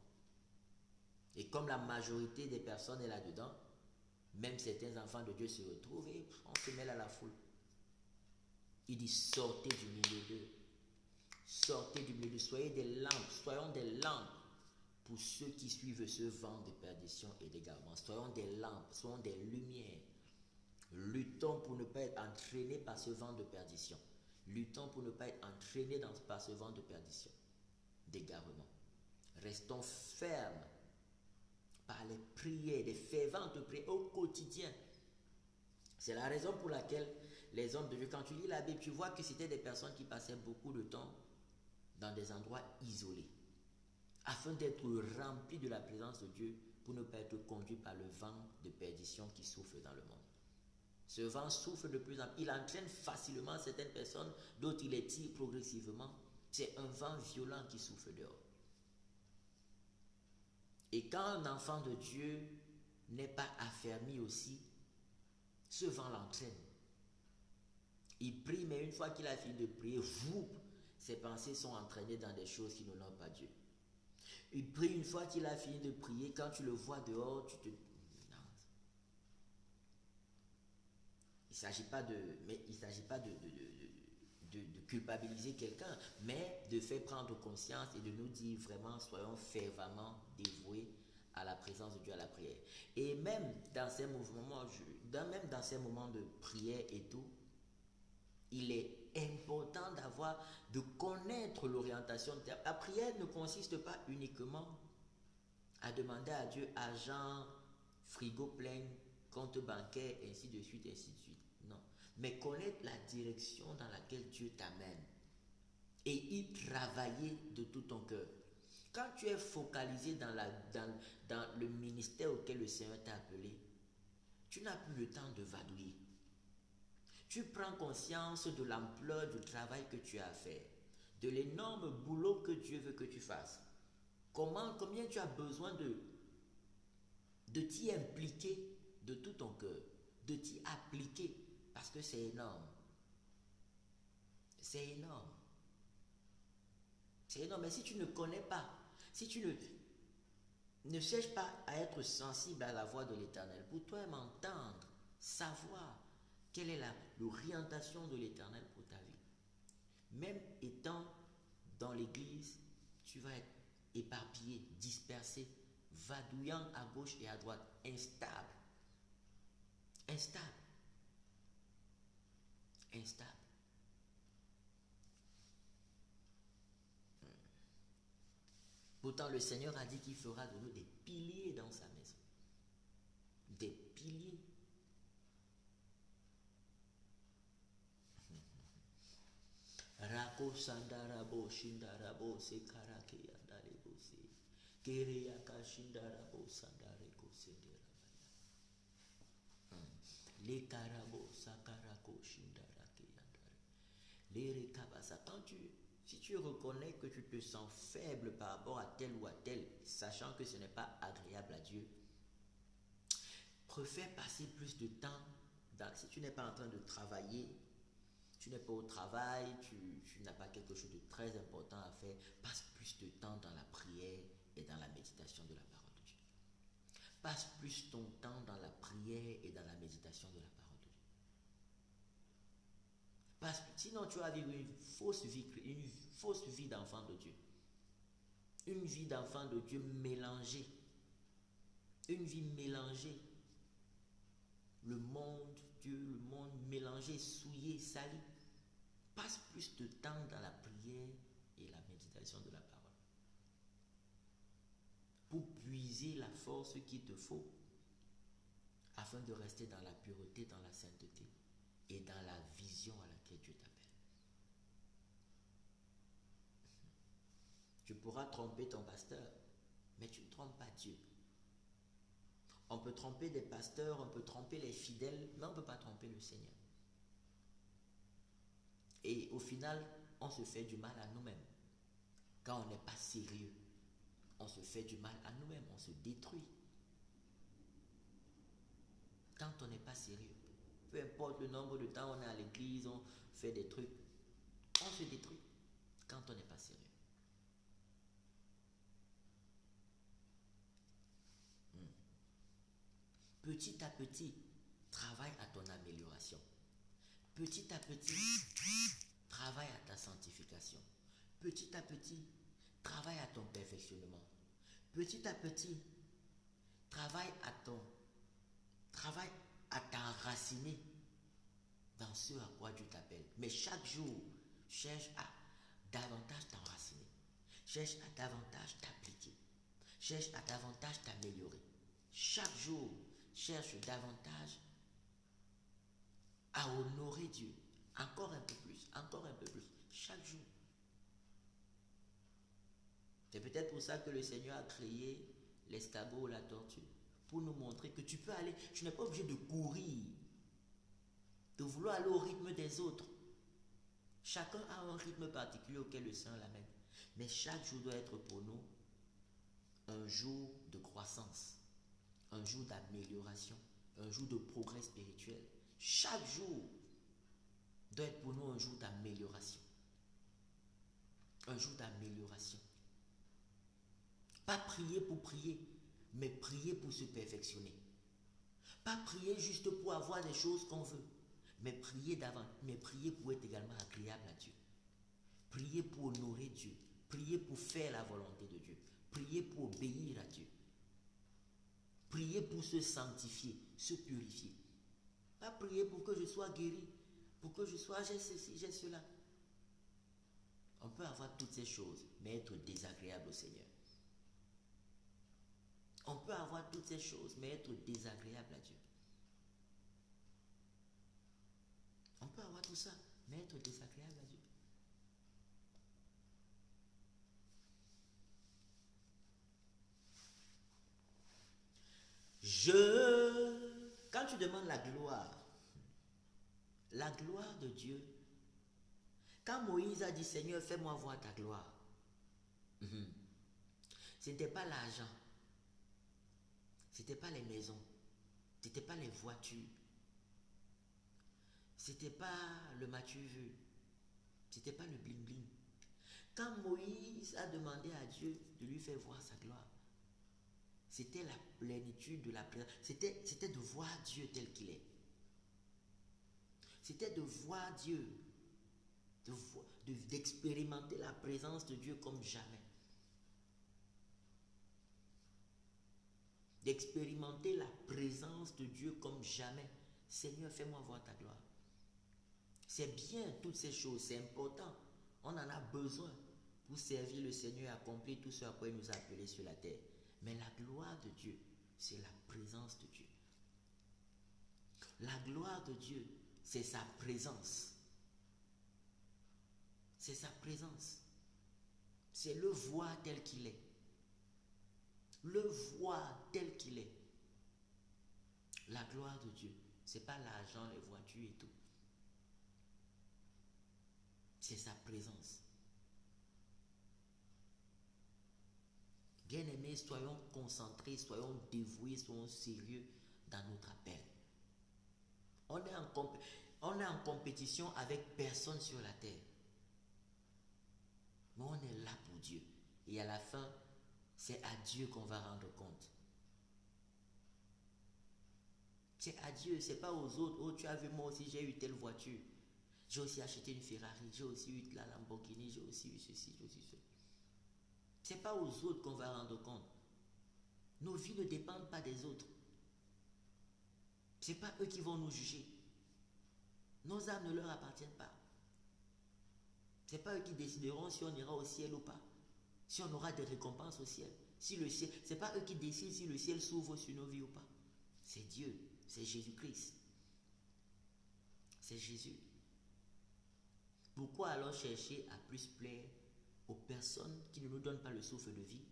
Et comme la majorité des personnes est là-dedans, même certains enfants de Dieu se retrouvent et on se mêle à la foule. Il dit sortez du milieu d'eux. Sortez du milieu, soyez des lampes, soyons des lampes pour ceux qui suivent ce vent de perdition et d'égarement. Soyons des lampes, soyons des lumières. Luttons pour ne pas être entraînés par ce vent de perdition. Luttons pour ne pas être entraînés par ce vent de perdition, d'égarement. Restons fermes par les prières, les ferventes prières au quotidien. C'est la raison pour laquelle les hommes de Dieu, quand tu lis la Bible, tu vois que c'était des personnes qui passaient beaucoup de temps dans des endroits isolés, afin d'être remplis de la présence de Dieu pour ne pas être conduits par le vent de perdition qui souffle dans le monde. Ce vent souffle de plus en plus, il entraîne facilement certaines personnes, d'autres il les tire progressivement. C'est un vent violent qui souffle dehors. Et quand un enfant de Dieu n'est pas affermi aussi, ce vent l'entraîne. Il prie, mais une fois qu'il a fini de prier, ses pensées sont entraînées dans des choses qui n'honorent pas Dieu. Il prie une fois qu'il a fini de prier, quand tu le vois dehors, tu te... Non. Il ne s'agit pas de culpabiliser quelqu'un, mais de faire prendre conscience et de nous dire vraiment, soyons fervemment dévoués à la présence de Dieu, à la prière. Et même dans ces moments, de prière et tout, il est important de connaître l'orientation. La prière ne consiste pas uniquement à demander à Dieu argent, frigo plein, compte bancaire, ainsi de suite, ainsi de suite. Non. Mais connaître la direction dans laquelle Dieu t'amène et y travailler de tout ton cœur. Quand tu es focalisé dans le ministère auquel le Seigneur t'a appelé, tu n'as plus le temps de vadouiller. Tu prends conscience de l'ampleur du travail que tu as à faire, de l'énorme boulot que Dieu veut que tu fasses. Combien tu as besoin de t'y impliquer de tout ton cœur, de t'y appliquer, parce que c'est énorme. C'est énorme. C'est énorme, mais si tu ne connais pas, si tu ne cherches pas à être sensible à la voix de l'Éternel, pour toi-même entendre, savoir quelle est l'orientation de l'Éternel pour ta vie. Même étant dans l'église, tu vas être éparpillé, dispersé, vadouillant à gauche et à droite, instable. Instable. Instable. Pourtant, le Seigneur a dit qu'il fera de nous des piliers dans sa maison. Des piliers. Rako sandarabo shindarabo se karake yandalebo se kereyaka shindarabo sandareko senderabaya. Les karabo sakarako shindarake yandare. Les rekabasa. Si tu reconnais que tu te sens faible par rapport à tel ou à tel, sachant que ce n'est pas agréable à Dieu, préfère passer plus de temps si tu n'es pas en train de travailler, tu n'es pas au travail, tu n'as pas quelque chose de très important à faire, passe plus de temps dans la prière et dans la méditation de la parole de Dieu. Passe plus ton temps dans la prière et dans la méditation de la parole de Dieu. Sinon, tu vas vivre une fausse vie d'enfant de Dieu. Une vie d'enfant de Dieu mélangée. Une vie mélangée. Le monde, Dieu, le monde mélangé, souillé, sali. Passe plus de temps dans la prière et la méditation de la parole. Pour puiser la force qu'il te faut afin de rester dans la pureté, dans la sainteté et dans la vision à laquelle Dieu t'appelle. Tu pourras tromper ton pasteur, mais tu ne trompes pas Dieu. On peut tromper des pasteurs, on peut tromper les fidèles, mais on ne peut pas tromper le Seigneur. Et au final, on se fait du mal à nous-mêmes. Quand on n'est pas sérieux, on se fait du mal à nous-mêmes, on se détruit. Quand on n'est pas sérieux, peu importe le nombre de temps on est à l'église, on fait des trucs, on se détruit quand on n'est pas sérieux. Petit à petit, travaille à ton amélioration. Petit à petit, travaille à ta sanctification. Petit à petit, travaille à ton perfectionnement. Petit à petit, travaille à t'enraciner dans ce à quoi Dieu t'appelle. Mais chaque jour, cherche à davantage t'enraciner. Cherche à davantage t'appliquer. Cherche à davantage t'améliorer. Chaque jour, cherche davantage à honorer Dieu. Encore un peu plus, chaque jour. C'est peut-être pour ça que le Seigneur a créé l'escargot ou la tortue. Pour nous montrer que tu peux aller, tu n'es pas obligé de courir, de vouloir aller au rythme des autres. Chacun a un rythme particulier auquel le Seigneur l'amène. Mais chaque jour doit être pour nous un jour de croissance, un jour d'amélioration, un jour de progrès spirituel. Chaque jour doit être pour nous un jour d'amélioration. Un jour d'amélioration. Pas prier pour prier, mais prier pour se perfectionner. Pas prier juste pour avoir des choses qu'on veut, mais prier pour être également agréable à Dieu. Prier pour honorer Dieu. Prier pour faire la volonté de Dieu. Prier pour obéir à Dieu. Prier pour se sanctifier, se purifier. Pas prier pour que je sois guéri, pour que j'ai ceci, j'ai cela. On peut avoir toutes ces choses, mais être désagréable au Seigneur. On peut avoir toutes ces choses, mais être désagréable à Dieu. On peut avoir tout ça, mais être désagréable à Dieu. Quand tu demandes la gloire de Dieu, quand Moïse a dit Seigneur, fais-moi voir ta gloire, ce n'était pas l'argent, ce n'était pas les maisons, ce n'était pas les voitures, ce n'était pas le matu vu, ce n'était pas le bling bling. Quand Moïse a demandé à Dieu de lui faire voir sa gloire, c'était la plénitude de la présence. C'était de voir Dieu tel qu'il est. C'était de voir Dieu, d'expérimenter la présence de Dieu comme jamais. D'expérimenter la présence de Dieu comme jamais. Seigneur, fais-moi voir ta gloire. C'est bien toutes ces choses, c'est important. On en a besoin pour servir le Seigneur et accomplir tout ce à quoi il nous a appelés sur la terre. Mais la gloire de Dieu, c'est la présence de Dieu. La gloire de Dieu, c'est sa présence. C'est sa présence. C'est le voir tel qu'il est. Le voir tel qu'il est. La gloire de Dieu, ce n'est pas l'argent, les voitures et tout. C'est sa présence. Bien-aimés, soyons concentrés, soyons dévoués, soyons sérieux dans notre appel. On est en compétition avec personne sur la terre. Mais on est là pour Dieu. Et à la fin, c'est à Dieu qu'on va rendre compte. C'est à Dieu, c'est pas aux autres. Oh, tu as vu, moi aussi j'ai eu telle voiture. J'ai aussi acheté une Ferrari, j'ai aussi eu la Lamborghini, j'ai aussi eu ceci, j'ai aussi cela. C'est pas aux autres qu'on va rendre compte. Nos vies ne dépendent pas des autres. C'est pas eux qui vont nous juger. Nos âmes ne leur appartiennent pas. C'est pas eux qui décideront si on ira au ciel ou pas. Si on aura des récompenses au ciel. Si le ciel, c'est pas eux qui décident si le ciel s'ouvre sur nos vies ou pas. C'est Dieu, c'est Jésus-Christ. C'est Jésus. Pourquoi alors chercher à plus plaire aux personnes qui ne nous donnent pas le souffle de vie,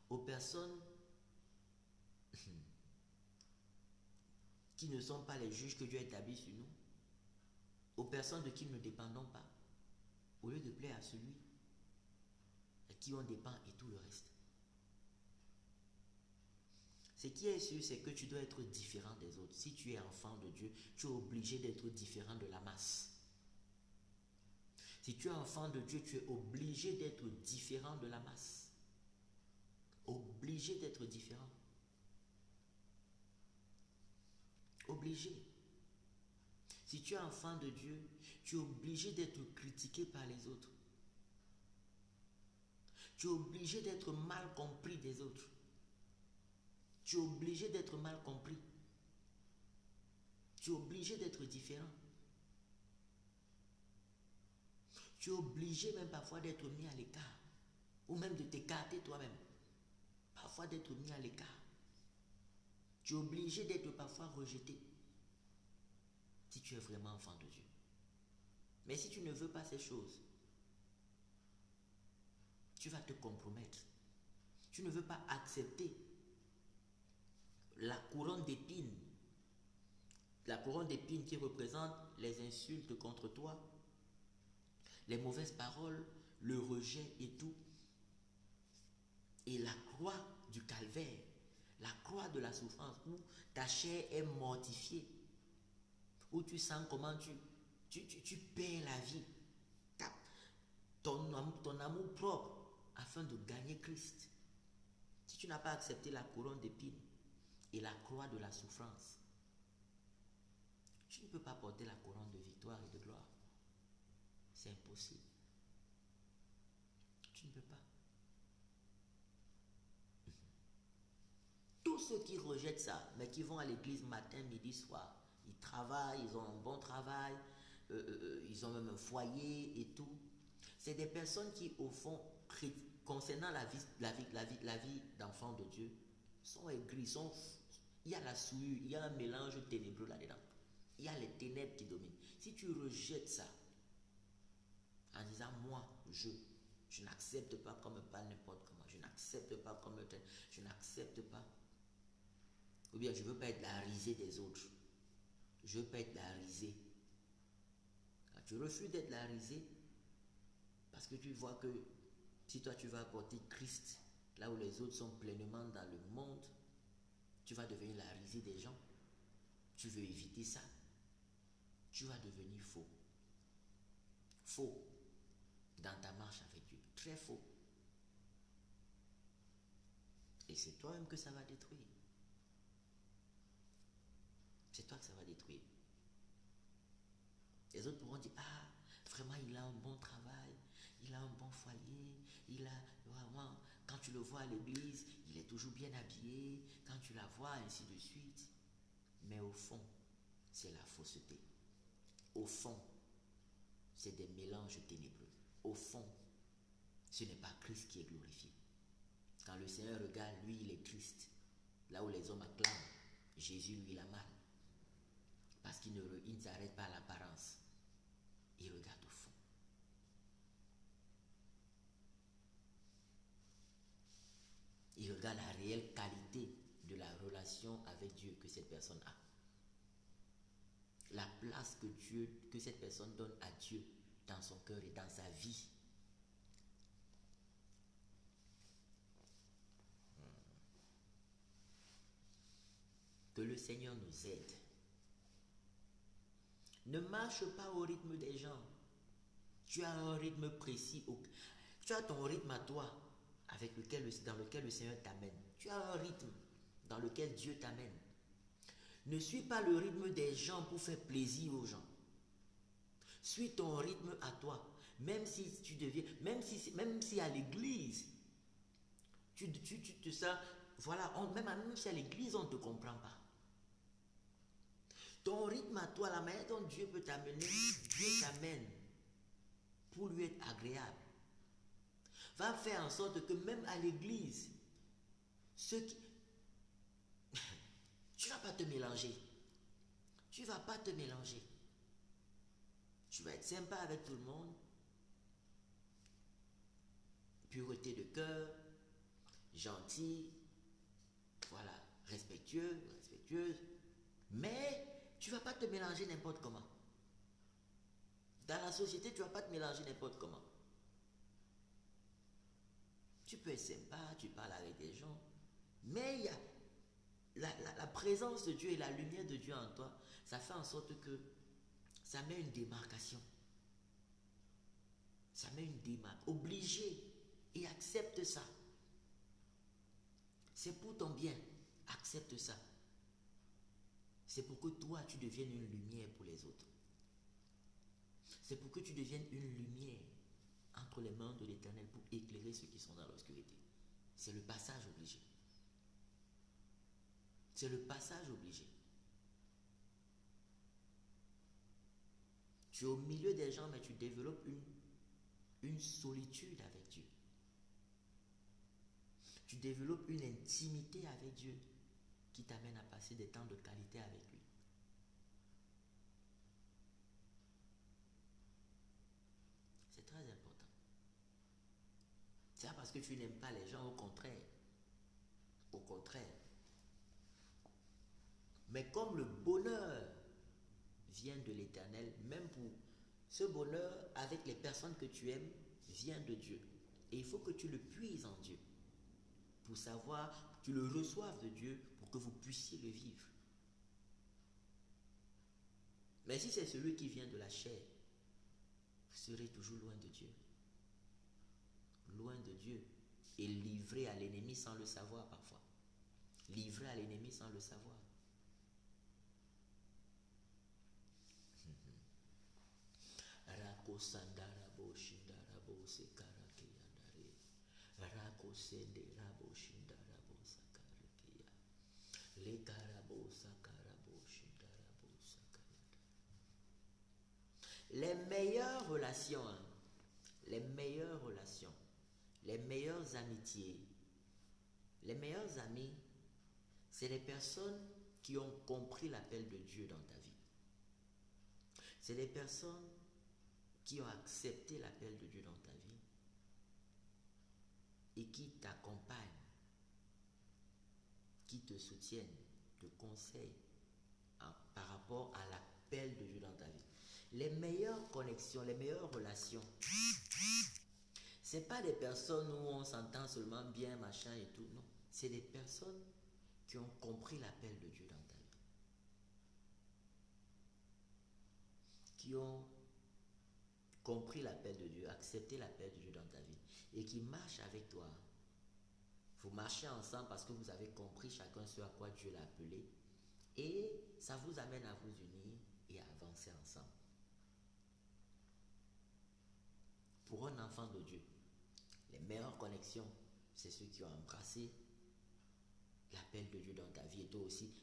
aux personnes qui ne sont pas les juges que Dieu a établis sur nous, aux personnes de qui nous ne dépendons pas, au lieu de plaire à celui à qui on dépend et tout le reste. Ce qui est sûr, c'est que tu dois être différent des autres. Si tu es enfant de Dieu, tu es obligé d'être différent de la masse. Si tu es enfant de Dieu, tu es obligé d'être différent de la masse. Obligé d'être différent. Obligé. Si tu es enfant de Dieu, tu es obligé d'être critiqué par les autres. Tu es obligé d'être mal compris des autres. Tu es obligé d'être mal compris. Tu es obligé d'être différent. Tu es obligé même parfois d'être mis à l'écart. Ou même de t'écarter toi-même. Parfois d'être mis à l'écart. Tu es obligé d'être parfois rejeté. Si tu es vraiment enfant de Dieu. Mais si tu ne veux pas ces choses, tu vas te compromettre. Tu ne veux pas accepter la couronne d'épines. La couronne d'épines qui représente les insultes contre toi, les mauvaises paroles, le rejet et tout. Et la croix du calvaire, la croix de la souffrance, où ta chair est mortifiée, où tu sens comment tu perds la vie, ton amour propre, afin de gagner Christ. Si tu n'as pas accepté la couronne d'épines et la croix de la souffrance, tu ne peux pas porter la couronne de victoire et de gloire. C'est impossible. Tu ne peux pas. Tous ceux qui rejettent ça, mais qui vont à l'église matin, midi, soir, ils travaillent, ils ont un bon travail, ils ont même un foyer et tout. C'est des personnes qui, au fond, concernant la vie d'enfants de Dieu, sont aigris, il y a la souillure, il y a un mélange ténébreux là-dedans. Il y a les ténèbres qui dominent. Si tu rejettes ça, en disant, moi, je n'accepte pas qu'on me parle n'importe comment, je n'accepte pas qu'on me traite, je n'accepte pas. Ou bien je ne veux pas être la risée des autres. Je ne veux pas être la risée. Quand tu refuses d'être la risée, parce que tu vois que si toi tu vas apporter Christ, là où les autres sont pleinement dans le monde, tu vas devenir la risée des gens. Tu veux éviter ça. Tu vas devenir faux. Faux dans ta marche avec Dieu. Très faux. Et c'est toi-même que ça va détruire. C'est toi que ça va détruire. Les autres pourront dire, ah, vraiment il a un bon travail, il a un bon foyer, il a vraiment, quand tu le vois à l'église, il est toujours bien habillé, quand tu la vois, ainsi de suite. Mais au fond, c'est la fausseté. Au fond, c'est des mélanges ténébreux. Au fond, ce n'est pas Christ qui est glorifié. Quand le Seigneur regarde, lui, il est triste. Là où les hommes acclament, Jésus, lui, il a mal. Parce qu'il ne s'arrête pas à l'apparence. Il regarde au fond. Il regarde la réelle qualité de la relation avec Dieu que cette personne a. La place que cette personne donne à Dieu dans son cœur et dans sa vie. Que le Seigneur nous aide. Ne marche pas au rythme des gens. Tu as un rythme précis. Tu as ton rythme à toi dans lequel le Seigneur t'amène. Tu as un rythme dans lequel Dieu t'amène. Ne suis pas le rythme des gens pour faire plaisir aux gens. Suis ton rythme à toi. Même si tu deviens, même si à l'église, tu te sens, voilà, même si à l'église, on ne te comprend pas. Ton rythme à toi, la manière dont Dieu peut t'amener, Dieu t'amène pour lui être agréable. Va faire en sorte que même à l'église, ceux qui... tu ne vas pas te mélanger. Tu ne vas pas te mélanger. Tu vas être sympa avec tout le monde. Pureté de cœur, gentil, voilà, respectueux, respectueuse. Mais tu ne vas pas te mélanger n'importe comment. Dans la société, tu ne vas pas te mélanger n'importe comment. Tu peux être sympa, tu parles avec des gens, mais il y a la présence de Dieu et la lumière de Dieu en toi, ça fait en sorte que ça met une démarcation. Ça met une démarque. Obligé. Et accepte ça. C'est pour ton bien. Accepte ça. C'est pour que toi, tu deviennes une lumière pour les autres. C'est pour que tu deviennes une lumière entre les mains de l'Éternel pour éclairer ceux qui sont dans l'obscurité. C'est le passage obligé. C'est le passage obligé. Tu es au milieu des gens, mais tu développes une solitude avec Dieu. Tu développes une intimité avec Dieu qui t'amène à passer des temps de qualité avec lui. C'est très important. C'est pas parce que tu n'aimes pas les gens, au contraire. Au contraire. Mais comme le bonheur vient de l'Éternel, même pour ce bonheur avec les personnes que tu aimes, vient de Dieu. Et il faut que tu le puises en Dieu. Pour savoir, que tu le reçoives de Dieu pour que vous puissiez le vivre. Mais si c'est celui qui vient de la chair, vous serez toujours loin de Dieu. Loin de Dieu. Et livré à l'ennemi sans le savoir parfois. Livré à l'ennemi sans le savoir. Rako sandarabo shindarabo sekarake yandare. Rako sende rabo shindarabo sakarakeya. Lekarabo sakarabo shindarabo sakayada. Les meilleures relations, hein, les meilleures relations, les meilleures amitiés, les meilleurs amis, c'est les personnes qui ont compris l'appel de Dieu dans ta vie. C'est les personnes qui ont accepté l'appel de Dieu dans ta vie et qui t'accompagnent, qui te soutiennent, te conseillent par rapport à l'appel de Dieu dans ta vie. Les meilleures connexions, les meilleures relations, ce n'est pas des personnes où on s'entend seulement bien, machin et tout, non. C'est des personnes qui ont compris l'appel de Dieu dans ta vie. Qui ont compris l'appel de Dieu, accepté l'appel de Dieu dans ta vie et qui marchent avec toi. Vous marchez ensemble parce que vous avez compris chacun ce à quoi Dieu l'a appelé et ça vous amène à vous unir et à avancer ensemble. Pour un enfant de Dieu, les meilleures connexions, c'est ceux qui ont embrassé l'appel de Dieu dans ta vie et toi aussi.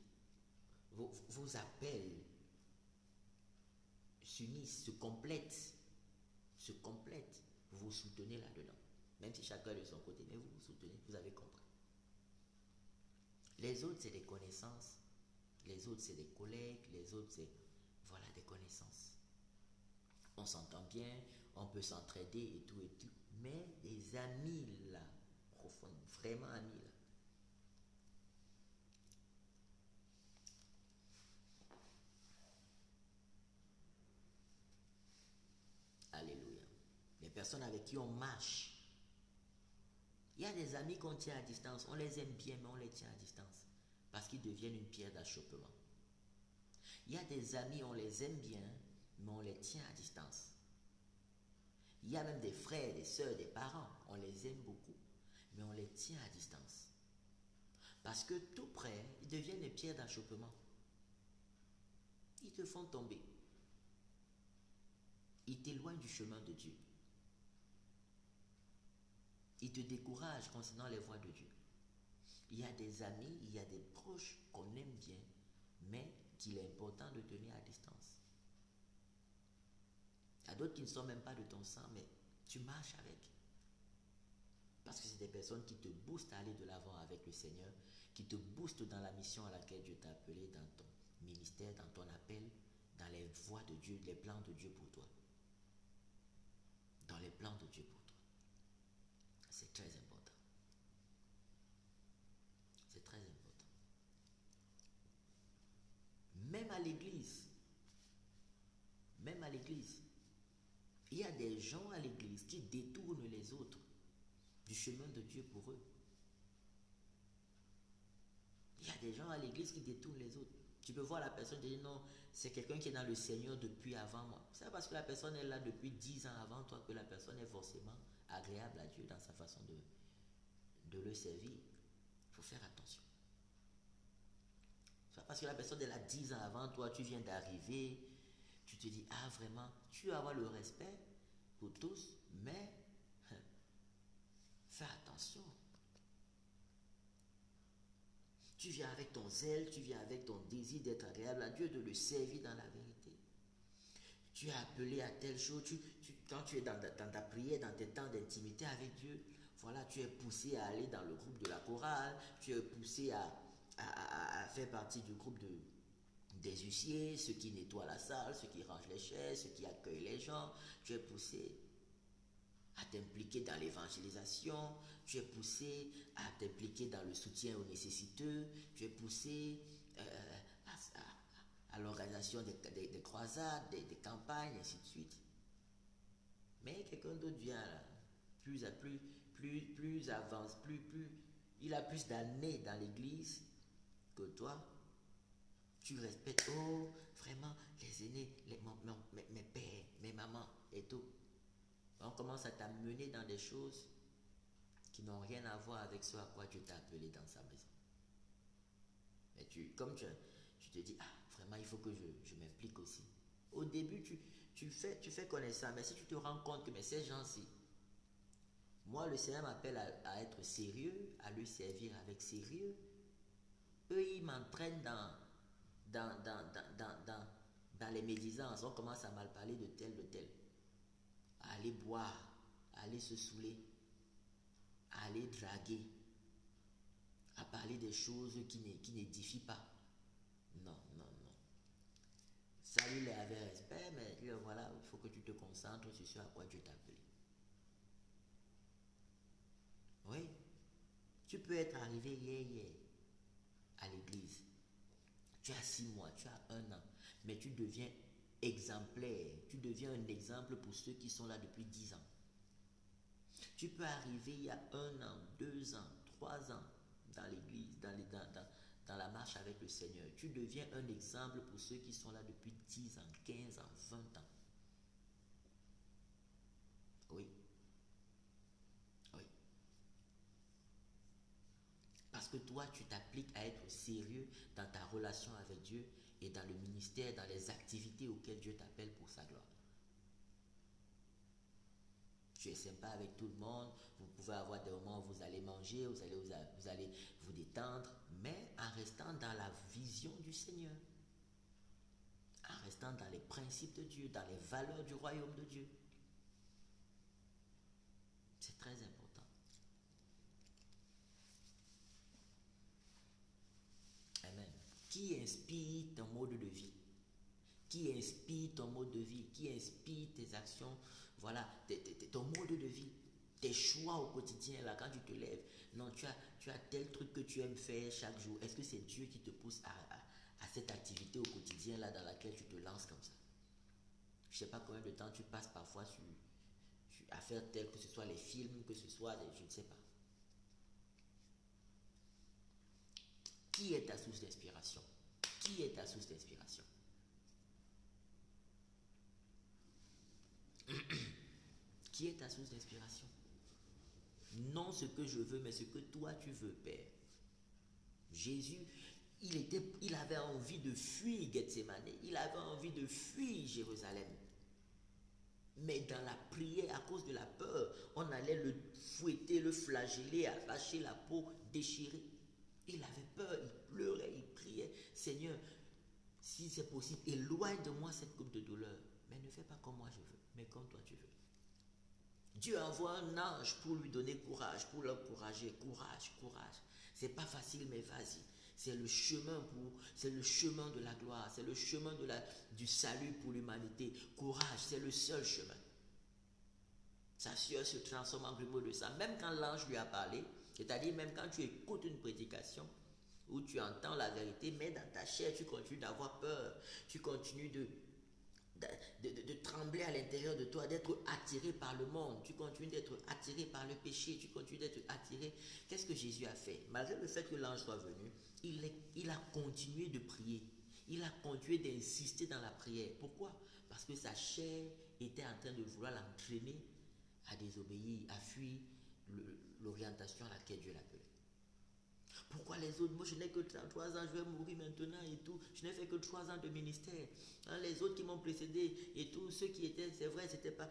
Vos appels s'unissent, se complètent. Vous vous soutenez là-dedans. Même si chacun est de son côté, mais vous vous soutenez, vous avez compris. Les autres, c'est des connaissances. Les autres, c'est des collègues. Les autres, c'est, voilà, des connaissances. On s'entend bien, on peut s'entraider et tout. Mais des amis, là, profonds, vraiment amis, là. Alléluia. Les personnes avec qui on marche. Il y a des amis qu'on tient à distance. On les aime bien, mais on les tient à distance. Parce qu'ils deviennent une pierre d'achoppement. Il y a des amis, on les aime bien, mais on les tient à distance. Il y a même des frères, des sœurs, des parents. On les aime beaucoup, mais on les tient à distance. Parce que tout près, ils deviennent des pierres d'achoppement. ils te font tomber. Ils t'éloignent du chemin de Dieu. Ils te découragent concernant les voies de Dieu. Il y a des amis, il y a des proches qu'on aime bien, mais qu'il est important de tenir à distance. Il y a d'autres qui ne sont même pas de ton sang, mais tu marches avec. Parce que c'est des personnes qui te boostent à aller de l'avant avec le Seigneur, qui te boostent dans la mission à laquelle Dieu t'a appelé, dans ton ministère, dans ton appel, dans les voies de Dieu, les plans de Dieu pour toi. Dans les plans de Dieu pour toi. C'est très important. C'est très important. Même à l'église, il y a des gens à l'église qui détournent les autres du chemin de Dieu pour eux. Il y a des gens à l'église qui détournent les autres. Tu peux voir la personne et dire non, c'est quelqu'un qui est dans le Seigneur depuis avant moi. C'est parce que la personne est là depuis 10 ans avant toi que la personne est forcément agréable à Dieu dans sa façon de le servir. Il faut faire attention. C'est parce que la personne est là 10 ans avant toi, tu viens d'arriver, tu te dis, ah vraiment, tu vas avoir le respect pour tous, mais fais attention. Tu viens avec ton zèle, tu viens avec ton désir d'être agréable à Dieu, de le servir dans la vérité. Tu es appelé à telle chose, quand tu es dans ta prière, dans tes temps d'intimité avec Dieu, voilà, tu es poussé à aller dans le groupe de la chorale, tu es poussé à faire partie du groupe des huissiers, ceux qui nettoient la salle, ceux qui rangent les chaises, ceux qui accueillent les gens. Tu es poussé à t'impliquer dans l'évangélisation, tu es poussé à t'impliquer dans le soutien aux nécessiteux, tu es poussé à l'organisation des croisades, des campagnes, ainsi de suite. Mais quelqu'un d'autre vient là, plus avance, il a plus d'années dans l'église que toi. Tu respectes, oh, vraiment, les aînés, mes pères, mes mamans et tout. On commence à t'amener dans des choses qui n'ont rien à voir avec ce à quoi Dieu t'a appelé dans sa maison. Mais comme tu te dis, ah, vraiment, il faut que je m'implique aussi. Au début, tu fais connaissance, mais si tu te rends compte que mais ces gens-ci, moi, le Seigneur m'appelle à être sérieux, à le servir avec sérieux. Eux, ils m'entraînent dans les médisances. On commence à mal parler de tel, à aller boire, à aller se saouler, à aller draguer, à parler des choses qui n'édifient pas. Non. Salut-les avec respect, mais voilà, il faut que tu te concentres sur ce à quoi Dieu t'a appelé. Oui, tu peux être arrivé hier à l'église. Tu as 6 mois, tu as 1 an, mais tu deviens exemplaire. Tu deviens un exemple pour ceux qui sont là depuis 10 ans. Tu peux arriver il y a 1 an, 2 ans, 3 ans dans l'église, dans la marche avec le Seigneur. Tu deviens un exemple pour ceux qui sont là depuis 10 ans, 15 ans, 20 ans. Oui. Parce que toi, tu t'appliques à être sérieux dans ta relation avec Dieu et dans le ministère, dans les activités auxquelles Dieu t'appelle pour sa gloire. Tu es sympa avec tout le monde, vous pouvez avoir des moments où vous allez manger, vous allez vous détendre, mais en restant dans la vision du Seigneur, en restant dans les principes de Dieu, dans les valeurs du royaume de Dieu. C'est très important. Amen. Qui inspire ton mode de vie? Qui inspire ton mode de vie? Qui inspire tes actions? Voilà, ton mode de vie, tes choix au quotidien, là, quand tu te lèves. Non, tu as tel truc que tu aimes faire chaque jour. Est-ce que c'est Dieu qui te pousse à cette activité au quotidien, là, dans laquelle tu te lances comme ça? Je ne sais pas combien de temps tu passes parfois à faire tel, que ce soit les films, que ce soit je ne sais pas. Qui est ta source d'inspiration? Qui est ta source d'inspiration? Qui est ta source d'inspiration? Non ce que je veux, mais ce que toi tu veux, Père. Jésus, il avait envie de fuir Gethsemane, il avait envie de fuir Jérusalem. Mais dans la prière, à cause de la peur, on allait le fouetter, le flageller, arracher la peau, déchirer. Il avait peur, il pleurait, il priait. Seigneur, si c'est possible, éloigne de moi cette coupe de douleur. Mais ne fais pas comme moi je veux, mais comme toi tu veux. Dieu envoie un ange pour lui donner courage, pour l'encourager. Courage, courage. C'est pas facile, mais vas-y. C'est le chemin de la gloire, c'est le chemin du salut pour l'humanité. Courage, c'est le seul chemin. Sa sueur se transforme en grumeau de sang. Même quand l'ange lui a parlé, c'est-à-dire même quand tu écoutes une prédication, où tu entends la vérité, mais dans ta chair, tu continues d'avoir peur, tu continues de trembler à l'intérieur de toi, d'être attiré par le monde, tu continues d'être attiré par le péché, tu continues d'être attiré. Qu'est-ce que Jésus a fait? Malgré le fait que l'ange soit venu, il a continué de prier, il a continué d'insister dans la prière. Pourquoi? Parce que sa chair était en train de vouloir l'entraîner à désobéir, à fuir l'orientation à laquelle Dieu l'appelait. Pourquoi les autres? Moi, je n'ai que 33 ans, je vais mourir maintenant et tout. Je n'ai fait que 3 ans de ministère. Hein, les autres qui m'ont précédé et tout, ceux qui étaient, c'est vrai, c'était pas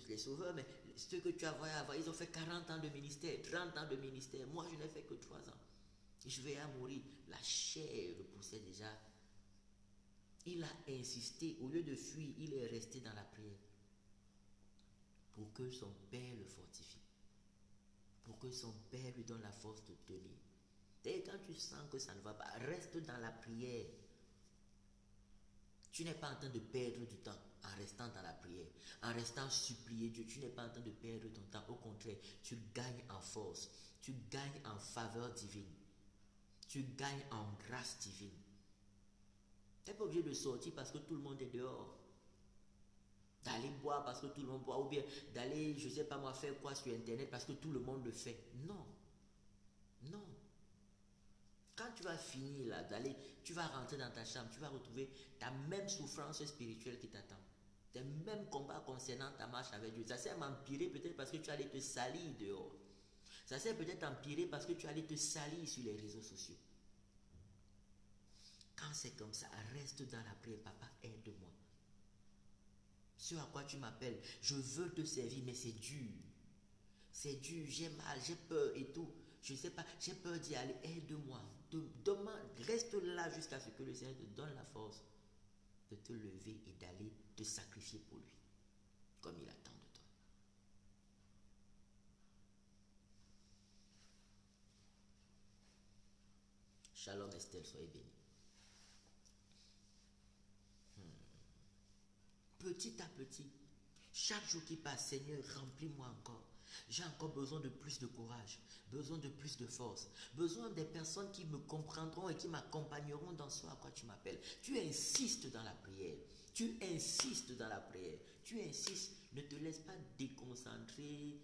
les sauveurs, mais ceux que tu as voyé avant, ils ont fait 40 ans de ministère, 30 ans de ministère. Moi, je n'ai fait que 3 ans. Je vais à mourir. La chair le poussait déjà. Il a insisté. Au lieu de fuir, il est resté dans la prière. Pour que son Père le fortifie. Pour que son Père lui donne la force de tenir. Et quand tu sens que ça ne va pas, reste dans la prière. Tu n'es pas en train de perdre du temps en restant dans la prière, en restant supplier Dieu. Tu n'es pas en train de perdre ton temps. Au contraire, tu gagnes en force, tu gagnes en faveur divine, tu gagnes en grâce divine. Tu n'es pas obligé de sortir parce que tout le monde est dehors. D'aller boire parce que tout le monde boit, ou bien d'aller, je ne sais pas moi, faire quoi sur Internet parce que tout le monde le fait. Non. Non. Quand tu vas finir là, tu vas rentrer dans ta chambre, tu vas retrouver ta même souffrance spirituelle qui t'attend. Tes mêmes combats concernant ta marche avec Dieu. Ça s'est empiré peut-être parce que tu allais te salir dehors. Ça s'est peut-être empiré parce que tu allais te salir sur les réseaux sociaux. Quand c'est comme ça, reste dans la prière. Papa, aide-moi. Ce à quoi tu m'appelles, je veux te servir, mais c'est dur. C'est dur, j'ai mal, j'ai peur et tout. Je ne sais pas, j'ai peur d'y aller. Aide-moi. Demande, reste là jusqu'à ce que le Seigneur te donne la force de te lever et d'aller te sacrifier pour lui, comme il attend de toi. Shalom Estelle, soyez bénis. Petit à petit, chaque jour qui passe, Seigneur, remplis-moi encore. J'ai encore besoin de plus de courage, besoin de plus de force, besoin des personnes qui me comprendront et qui m'accompagneront dans ce à quoi tu m'appelles. Tu insistes dans la prière, tu insistes dans la prière, tu insistes, ne te laisse pas déconcentrer,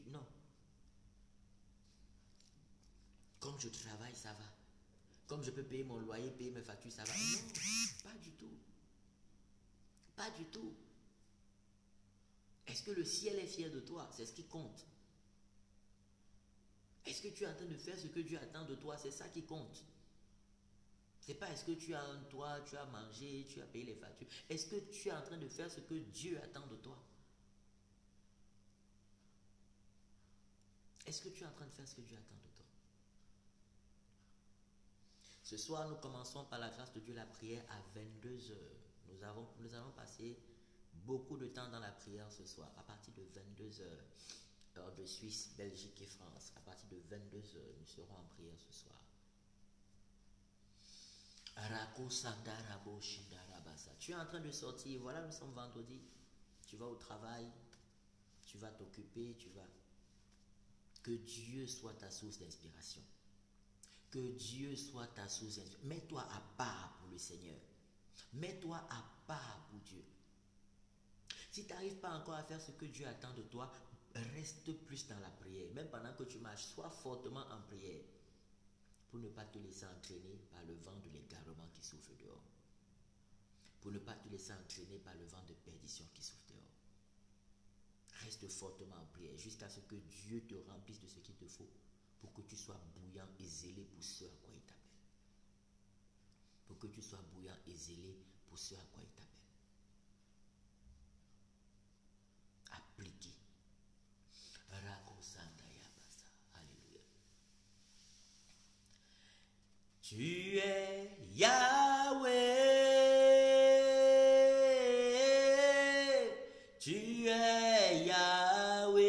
non. Comme je travaille, ça va. Comme je peux payer mon loyer, payer mes factures, ça va. Non, pas du tout. Pas du tout. Est-ce que le ciel est fier de toi? C'est ce qui compte. Est-ce que tu es en train de faire ce que Dieu attend de toi? C'est ça qui compte. C'est pas est-ce que tu as un toit, tu as mangé, tu as payé les factures. Est-ce que tu es en train de faire ce que Dieu attend de toi? Est-ce que tu es en train de faire ce que Dieu attend de toi? Ce soir, nous commençons par la grâce de Dieu la prière à 22 heures. Nous allons passer beaucoup de temps dans la prière ce soir, à partir de 22 heures, heure de Suisse, Belgique et France. À partir de 22 heures, nous serons en prière ce soir. Tu es en train de sortir, voilà, nous sommes vendredi. Tu vas au travail, tu vas t'occuper, Que Dieu soit ta source d'inspiration. Que Dieu soit ta source d'inspiration. Mets-toi à part pour le Seigneur. Mets-toi à part pour Dieu. Si tu n'arrives pas encore à faire ce que Dieu attend de toi, reste plus dans la prière. Même pendant que tu marches, sois fortement en prière pour ne pas te laisser entraîner par le vent de l'égarement qui souffle dehors. Pour ne pas te laisser entraîner par le vent de perdition qui souffle dehors. Reste fortement en prière jusqu'à ce que Dieu te remplisse de ce qu'il te faut pour que tu sois bouillant et zélé pour ce à quoi il t'appelle. pour que tu sois bouillant et zélé pour ce à quoi il t'appelle. Appliquer. Alléluia. Tu es Yahweh. Tu es Yahweh.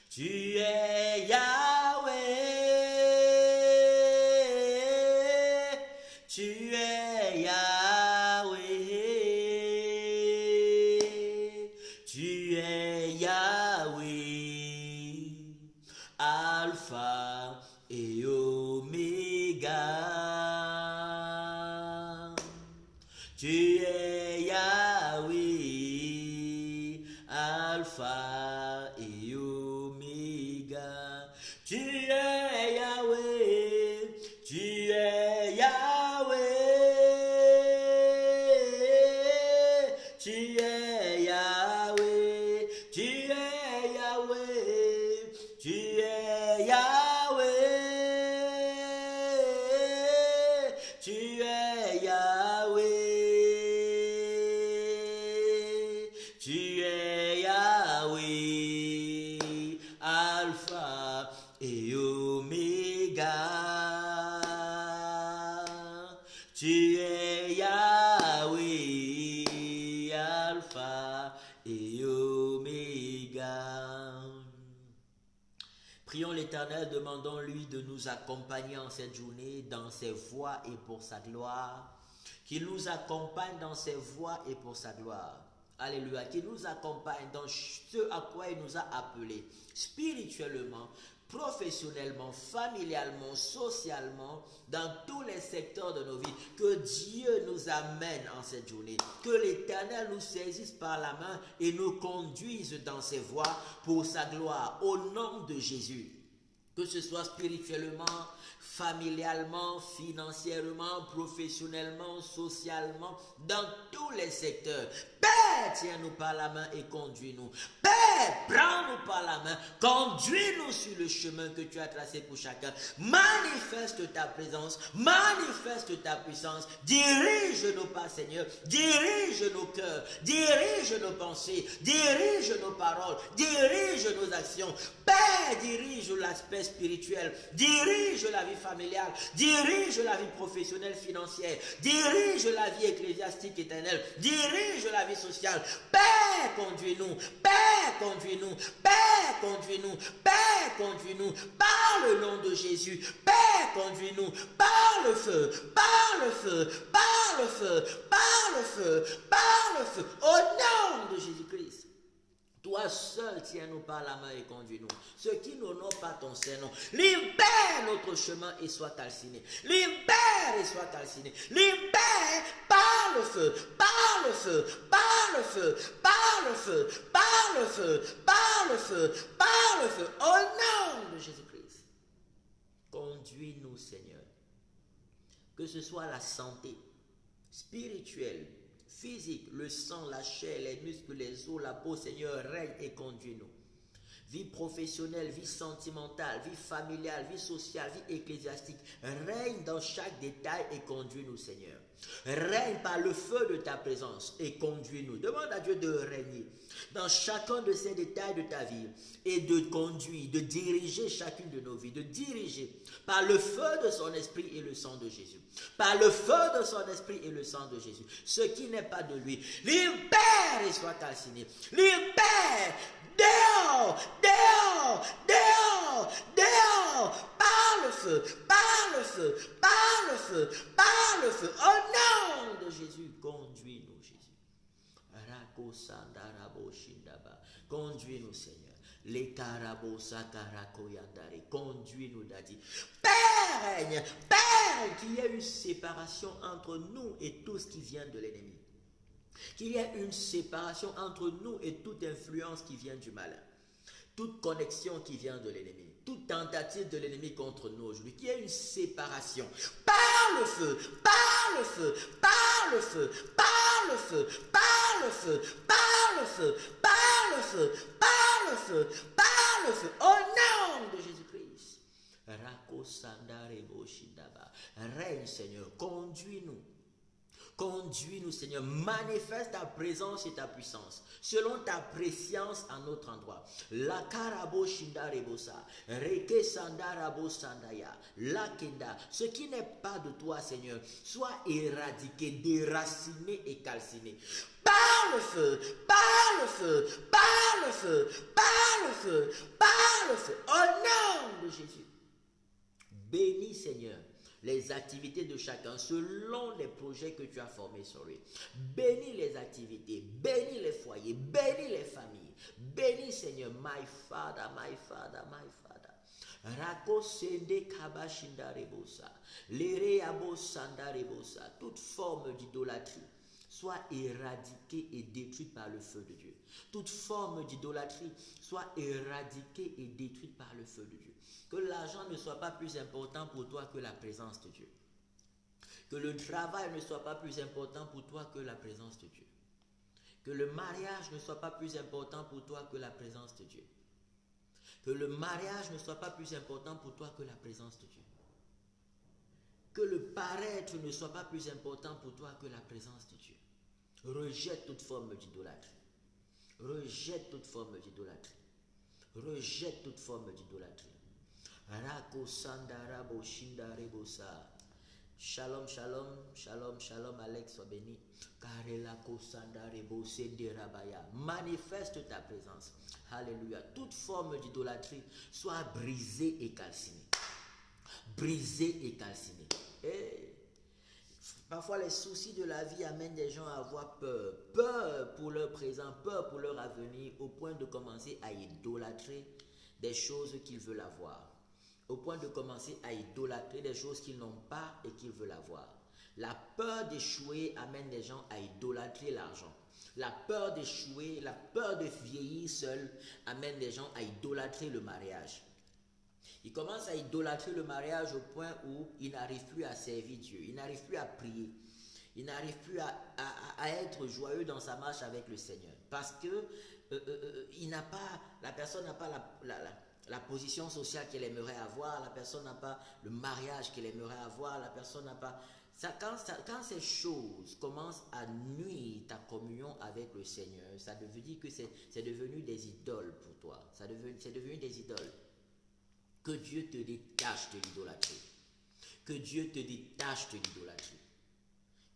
Tu es Yahweh. Tu es Yahweh. Tu es Yahweh. Alpha et Oméga. Tu es Yahweh, Alpha et Oméga. Tu es Yahweh, tu es Yahweh. Tu es Yahweh, tu es Yahweh. Tu es Yahweh. Tu es Yahweh. Tu es Yahweh, Alpha et Oméga. Tu es Yahweh, Alpha et Oméga. Prions l'Éternel, demandons-lui de nous accompagner en cette journée dans ses voies et pour sa gloire. Qu'il nous accompagne dans ses voies et pour sa gloire. Alléluia. Qu'il nous accompagne dans ce à quoi il nous a appelés, spirituellement, professionnellement, familialement, socialement, dans tous les secteurs de nos vies. Que Dieu nous amène en cette journée. Que l'Éternel nous saisisse par la main et nous conduise dans ses voies pour sa gloire. Au nom de Jésus. Que ce soit spirituellement, familialement, financièrement, professionnellement, socialement, dans tous les secteurs. Père, tiens-nous par la main et conduis-nous. Père, prends-nous par la main, conduis-nous sur le chemin que tu as tracé pour chacun. Manifeste ta présence, manifeste ta puissance. Dirige nos pas, Seigneur. Dirige nos cœurs, dirige nos pensées, dirige nos paroles, dirige nos actions. Père, dirige l'aspect spirituel, dirige la vie familiale, dirige la vie professionnelle, financière, dirige la vie ecclésiastique éternelle, dirige la vie sociale. Père, conduis-nous, Père, conduis-nous, Père, conduis-nous, Père, conduis-nous, par le nom de Jésus. Père, conduis-nous, par le feu, par le feu, par le feu, par le feu, par le feu, au nom de Jésus-Christ. Toi seul, tiens-nous par la main et conduis-nous. Ceux qui n'honorent pas ton Saint-Nom, libère notre chemin et sois calciné. Libère et sois calciné. Libère par le feu, par le feu, par le feu, par le feu, par le feu, par le feu, par le feu. Au nom de Jésus-Christ. Conduis-nous, Seigneur. Que ce soit la santé spirituelle, physique, le sang, la chair, les muscles, les os, la peau, Seigneur, règne et conduis-nous. Vie professionnelle, vie sentimentale, vie familiale, vie sociale, vie ecclésiastique, règne dans chaque détail et conduis-nous, Seigneur. Règne par le feu de ta présence et conduis-nous. Demande à Dieu de régner dans chacun de ces détails de ta vie et de conduire, de diriger chacune de nos vies, de diriger par le feu de son esprit et le sang de Jésus. Par le feu de son esprit et le sang de Jésus. Ce qui n'est pas de lui, libère et soit calciné. Libère, dehors, dehors, dehors, dehors, par le feu, par le feu, par le feu, par le feu. Au nom de Jésus, conduis-nous, Jésus. Conduis-nous, Seigneur. Conduis-nous, Daddy. Père règne, Père, qu'il y ait une séparation entre nous et tout ce qui vient de l'ennemi. Qu'il y ait une séparation entre nous et toute influence qui vient du malin. Toute connexion qui vient de l'ennemi. Toute tentative de l'ennemi contre nous aujourd'hui. Qu'il y ait une séparation. Par le feu, par le feu, par le feu, par le feu, par le feu, par le feu, par le feu, par le feu, par le feu, au nom de Jésus-Christ. Règne, Seigneur, conduis-nous. Conduis-nous, Seigneur, manifeste ta présence et ta puissance, selon ta préscience à notre endroit. La karabo shindarebosa, reke sandarabo sandaya, la kenda. Ce qui n'est pas de toi, Seigneur, soit éradiqué, déraciné et calciné. Par le feu, par le feu, par le feu, par le feu, par le feu, au nom de Jésus. Bénis, Seigneur, les activités de chacun selon les projets que tu as formés sur lui. Bénis les activités, bénis les foyers, bénis les familles. Bénis, Seigneur, my Father, my Father, my Father. Rako sende kabashinda rebosa, lere abo sanda rebosa. Toute forme d'idolâtrie soit éradiquée et détruite par le feu de Dieu. Toute forme d'idolâtrie soit éradiquée et détruite par le feu de Dieu. Que l'argent ne soit pas plus important pour toi que la présence de Dieu. Que le travail ne soit pas plus important pour toi que la présence de Dieu. Que le mariage ne soit pas plus important pour toi que la présence de Dieu. Que le mariage ne soit pas plus important pour toi que la présence de Dieu. Que le paraître ne soit pas plus important pour toi que la présence de Dieu. Rejette toute forme d'idolâtrie. Rejette toute forme d'idolâtrie. Rejette toute forme d'idolâtrie. Rako sandarabo shindarebosa. Shalom, shalom, shalom, shalom, Alex, sois béni. Karelako sandarebo senderabaya. Manifeste ta présence. Alléluia. Toute forme d'idolâtrie soit brisée et calcinée. Brisée et calcinée. Et parfois, les soucis de la vie amènent des gens à avoir peur. Peur pour leur présent, peur pour leur avenir, au point de commencer à idolâtrer des choses qu'ils veulent avoir. Au point de commencer à idolâtrer des choses qu'ils n'ont pas et qu'ils veulent avoir. La peur d'échouer amène des gens à idolâtrer l'argent. La peur d'échouer, la peur de vieillir seul amène des gens à idolâtrer le mariage. Ils commencent à idolâtrer le mariage au point où ils n'arrivent plus à servir Dieu, ils n'arrivent plus à prier, ils n'arrivent plus à être joyeux dans sa marche avec le Seigneur. Parce que la personne n'a pas la position sociale qu'elle aimerait avoir, la personne n'a pas le mariage qu'elle aimerait avoir, la personne n'a pas... Quand ces choses commencent à nuire ta communion avec le Seigneur, ça veut dire que c'est devenu des idoles pour toi, c'est devenu des idoles. Que Dieu te détache de l'idolâtrie. Que Dieu te détache de l'idolâtrie.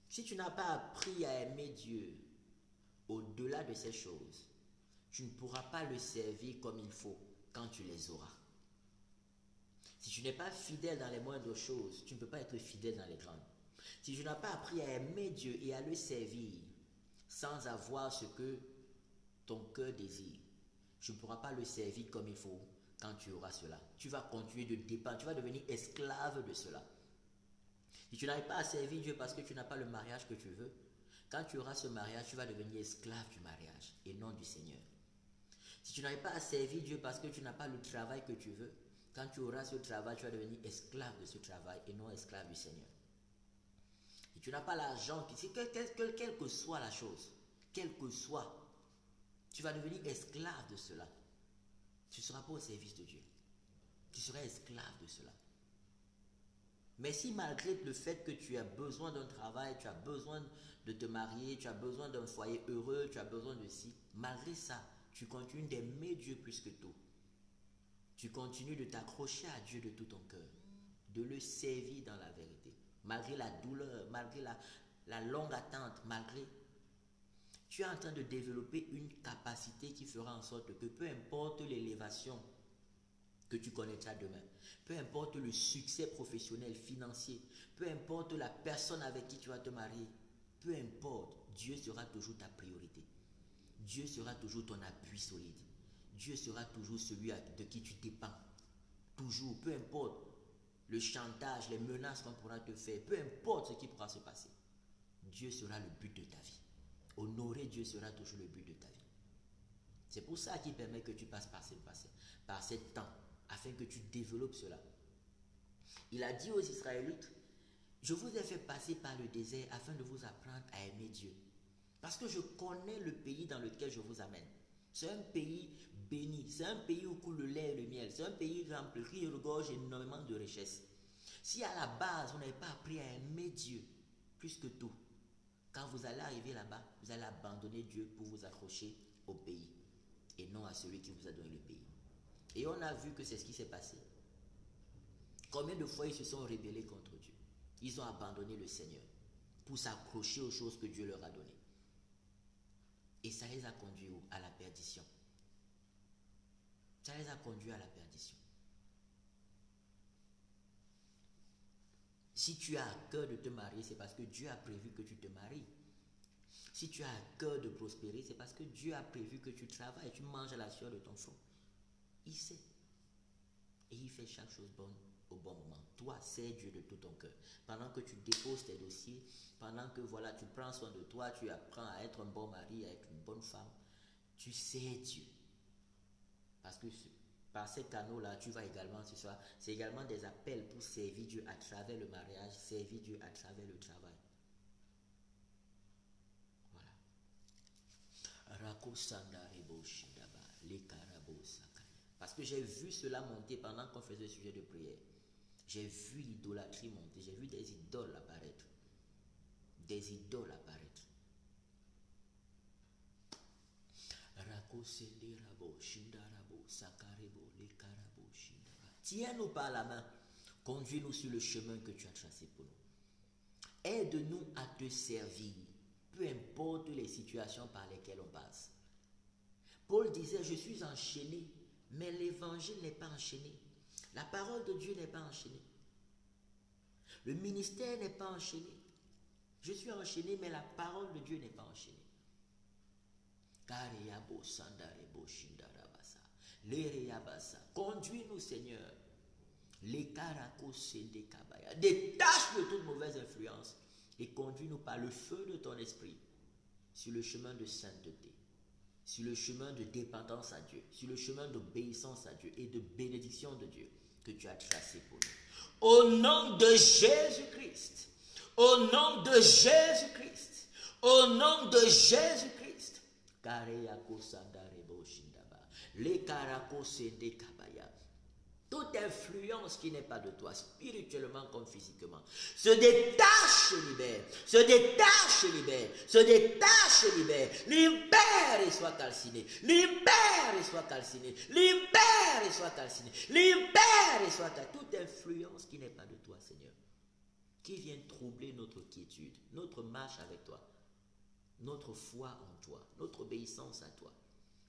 Si tu n'as pas appris à aimer Dieu au-delà de ces choses, tu ne pourras pas le servir comme il faut quand tu les auras. Si tu n'es pas fidèle dans les moindres choses, tu ne peux pas être fidèle dans les grandes. Si tu n'as pas appris à aimer Dieu et à le servir sans avoir ce que ton cœur désire, tu ne pourras pas le servir comme il faut quand tu auras cela. Tu vas continuer de dépendre, tu vas devenir esclave de cela. Si tu n'arrives pas à servir Dieu parce que tu n'as pas le mariage que tu veux, quand tu auras ce mariage, tu vas devenir esclave du mariage et non du Seigneur. Si tu n'arrives pas à servir Dieu parce que tu n'as pas le travail que tu veux, quand tu auras ce travail, tu vas devenir esclave de ce travail et non esclave du Seigneur. Si tu n'as pas l'argent, quelle que soit la chose, quelle que soit, tu vas devenir esclave de cela. Tu ne seras pas au service de Dieu. Tu seras esclave de cela. Mais si malgré le fait que tu as besoin d'un travail, tu as besoin de te marier, tu as besoin d'un foyer heureux, tu as besoin de ci, malgré ça, tu continues d'aimer Dieu plus que tout. Tu continues de t'accrocher à Dieu de tout ton cœur, de le servir dans la vérité. Malgré la douleur, malgré la longue attente, malgré... Tu es en train de développer une capacité qui fera en sorte que peu importe l'élévation que tu connaîtras demain, peu importe le succès professionnel, financier, peu importe la personne avec qui tu vas te marier, peu importe, Dieu sera toujours ta priorité. Dieu sera toujours ton appui solide. Dieu sera toujours celui de qui tu dépends. Toujours, peu importe le chantage, les menaces qu'on pourra te faire, peu importe ce qui pourra se passer, Dieu sera le but de ta vie. Honorer Dieu sera toujours le but de ta vie. C'est pour ça qu'il permet que tu passes par ces temps, afin que tu développes cela. Il a dit aux Israélites, je vous ai fait passer par le désert afin de vous apprendre à aimer Dieu. Parce que je connais le pays dans lequel je vous amène. C'est un pays béni, c'est un pays où coule le lait et le miel, c'est un pays rempli, qui regorge énormément de richesses. Si à la base, vous n'avez pas appris à aimer Dieu plus que tout, quand vous allez arriver là-bas, vous allez abandonner Dieu pour vous accrocher au pays et non à celui qui vous a donné le pays. Et on a vu que c'est ce qui s'est passé. Combien de fois ils se sont rebellés contre Dieu? Ils ont abandonné le Seigneur pour s'accrocher aux choses que Dieu leur a données. Et ça les a conduits où? À la perdition. Ça les a conduits à la perdition. Si tu as à cœur de te marier, c'est parce que Dieu a prévu que tu te maries. Si tu as à cœur de prospérer, c'est parce que Dieu a prévu que tu travailles, tu manges à la sueur de ton front. Il sait. Et il fait chaque chose bonne au bon moment. Toi, sais Dieu de tout ton cœur. Pendant que tu déposes tes dossiers, pendant que voilà, tu prends soin de toi, tu apprends à être un bon mari, à être une bonne femme, tu sais Dieu. Parce que par ces canaux-là, tu vas également, c'est également des appels pour servir Dieu à travers le mariage, servir Dieu à travers le travail. Voilà. Parce que j'ai vu cela monter pendant qu'on faisait le sujet de prière. J'ai vu l'idolâtrie monter, j'ai vu des idoles apparaître. Des idoles apparaître. Tiens-nous par la main, conduis-nous sur le chemin que tu as tracé pour nous. Aide-nous à te servir, peu importe les situations par lesquelles on passe. Paul disait, je suis enchaîné, mais l'évangile n'est pas enchaîné. La parole de Dieu n'est pas enchaînée. Le ministère n'est pas enchaîné. Je suis enchaîné, mais la parole de Dieu n'est pas enchaînée. Conduis-nous, Seigneur. Détache de toute mauvaise influence et conduis-nous par le feu de ton esprit sur le chemin de sainteté, sur le chemin de dépendance à Dieu, sur le chemin d'obéissance à Dieu et de bénédiction de Dieu que tu as tracé pour nous. Au nom de Jésus-Christ, au nom de Jésus-Christ, au nom de Jésus-Christ. Toute influence qui n'est pas de toi, spirituellement comme physiquement, se détache et libère, se détache et libère, se détache et libère, libère et soit calciné, libère et soit calciné, libère et soit calciné, libère et soit calciné. Toute influence qui n'est pas de toi, Seigneur, qui vient troubler notre quiétude, notre marche avec toi, notre foi en toi, notre obéissance à toi.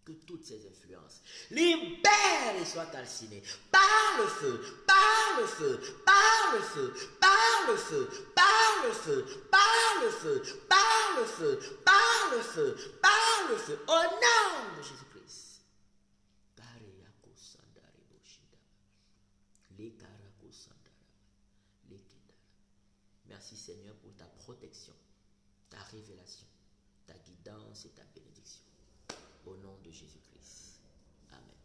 Que toutes ces influences libèrent et soient calcinées par le feu, par le feu, par le feu, par le feu, par le feu, par le feu, par le feu, par le feu, par le feu, au nom de Jésus-Christ. Merci Seigneur pour ta protection, ta révélation, ta guidance et ta bénédiction. Au nom de Jésus-Christ. Amen.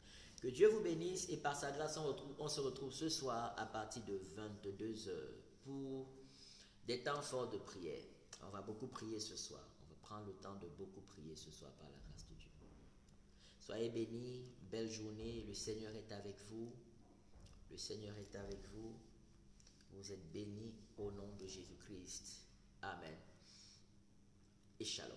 Que Dieu vous bénisse et par sa grâce, on se retrouve ce soir à partir de 22h pour des temps forts de prière. On va beaucoup prier ce soir. On va prendre le temps de beaucoup prier ce soir par la grâce de Dieu. Soyez bénis, belle journée. Le Seigneur est avec vous. Le Seigneur est avec vous. Vous êtes bénis au nom de Jésus-Christ. Amen. Et shalom.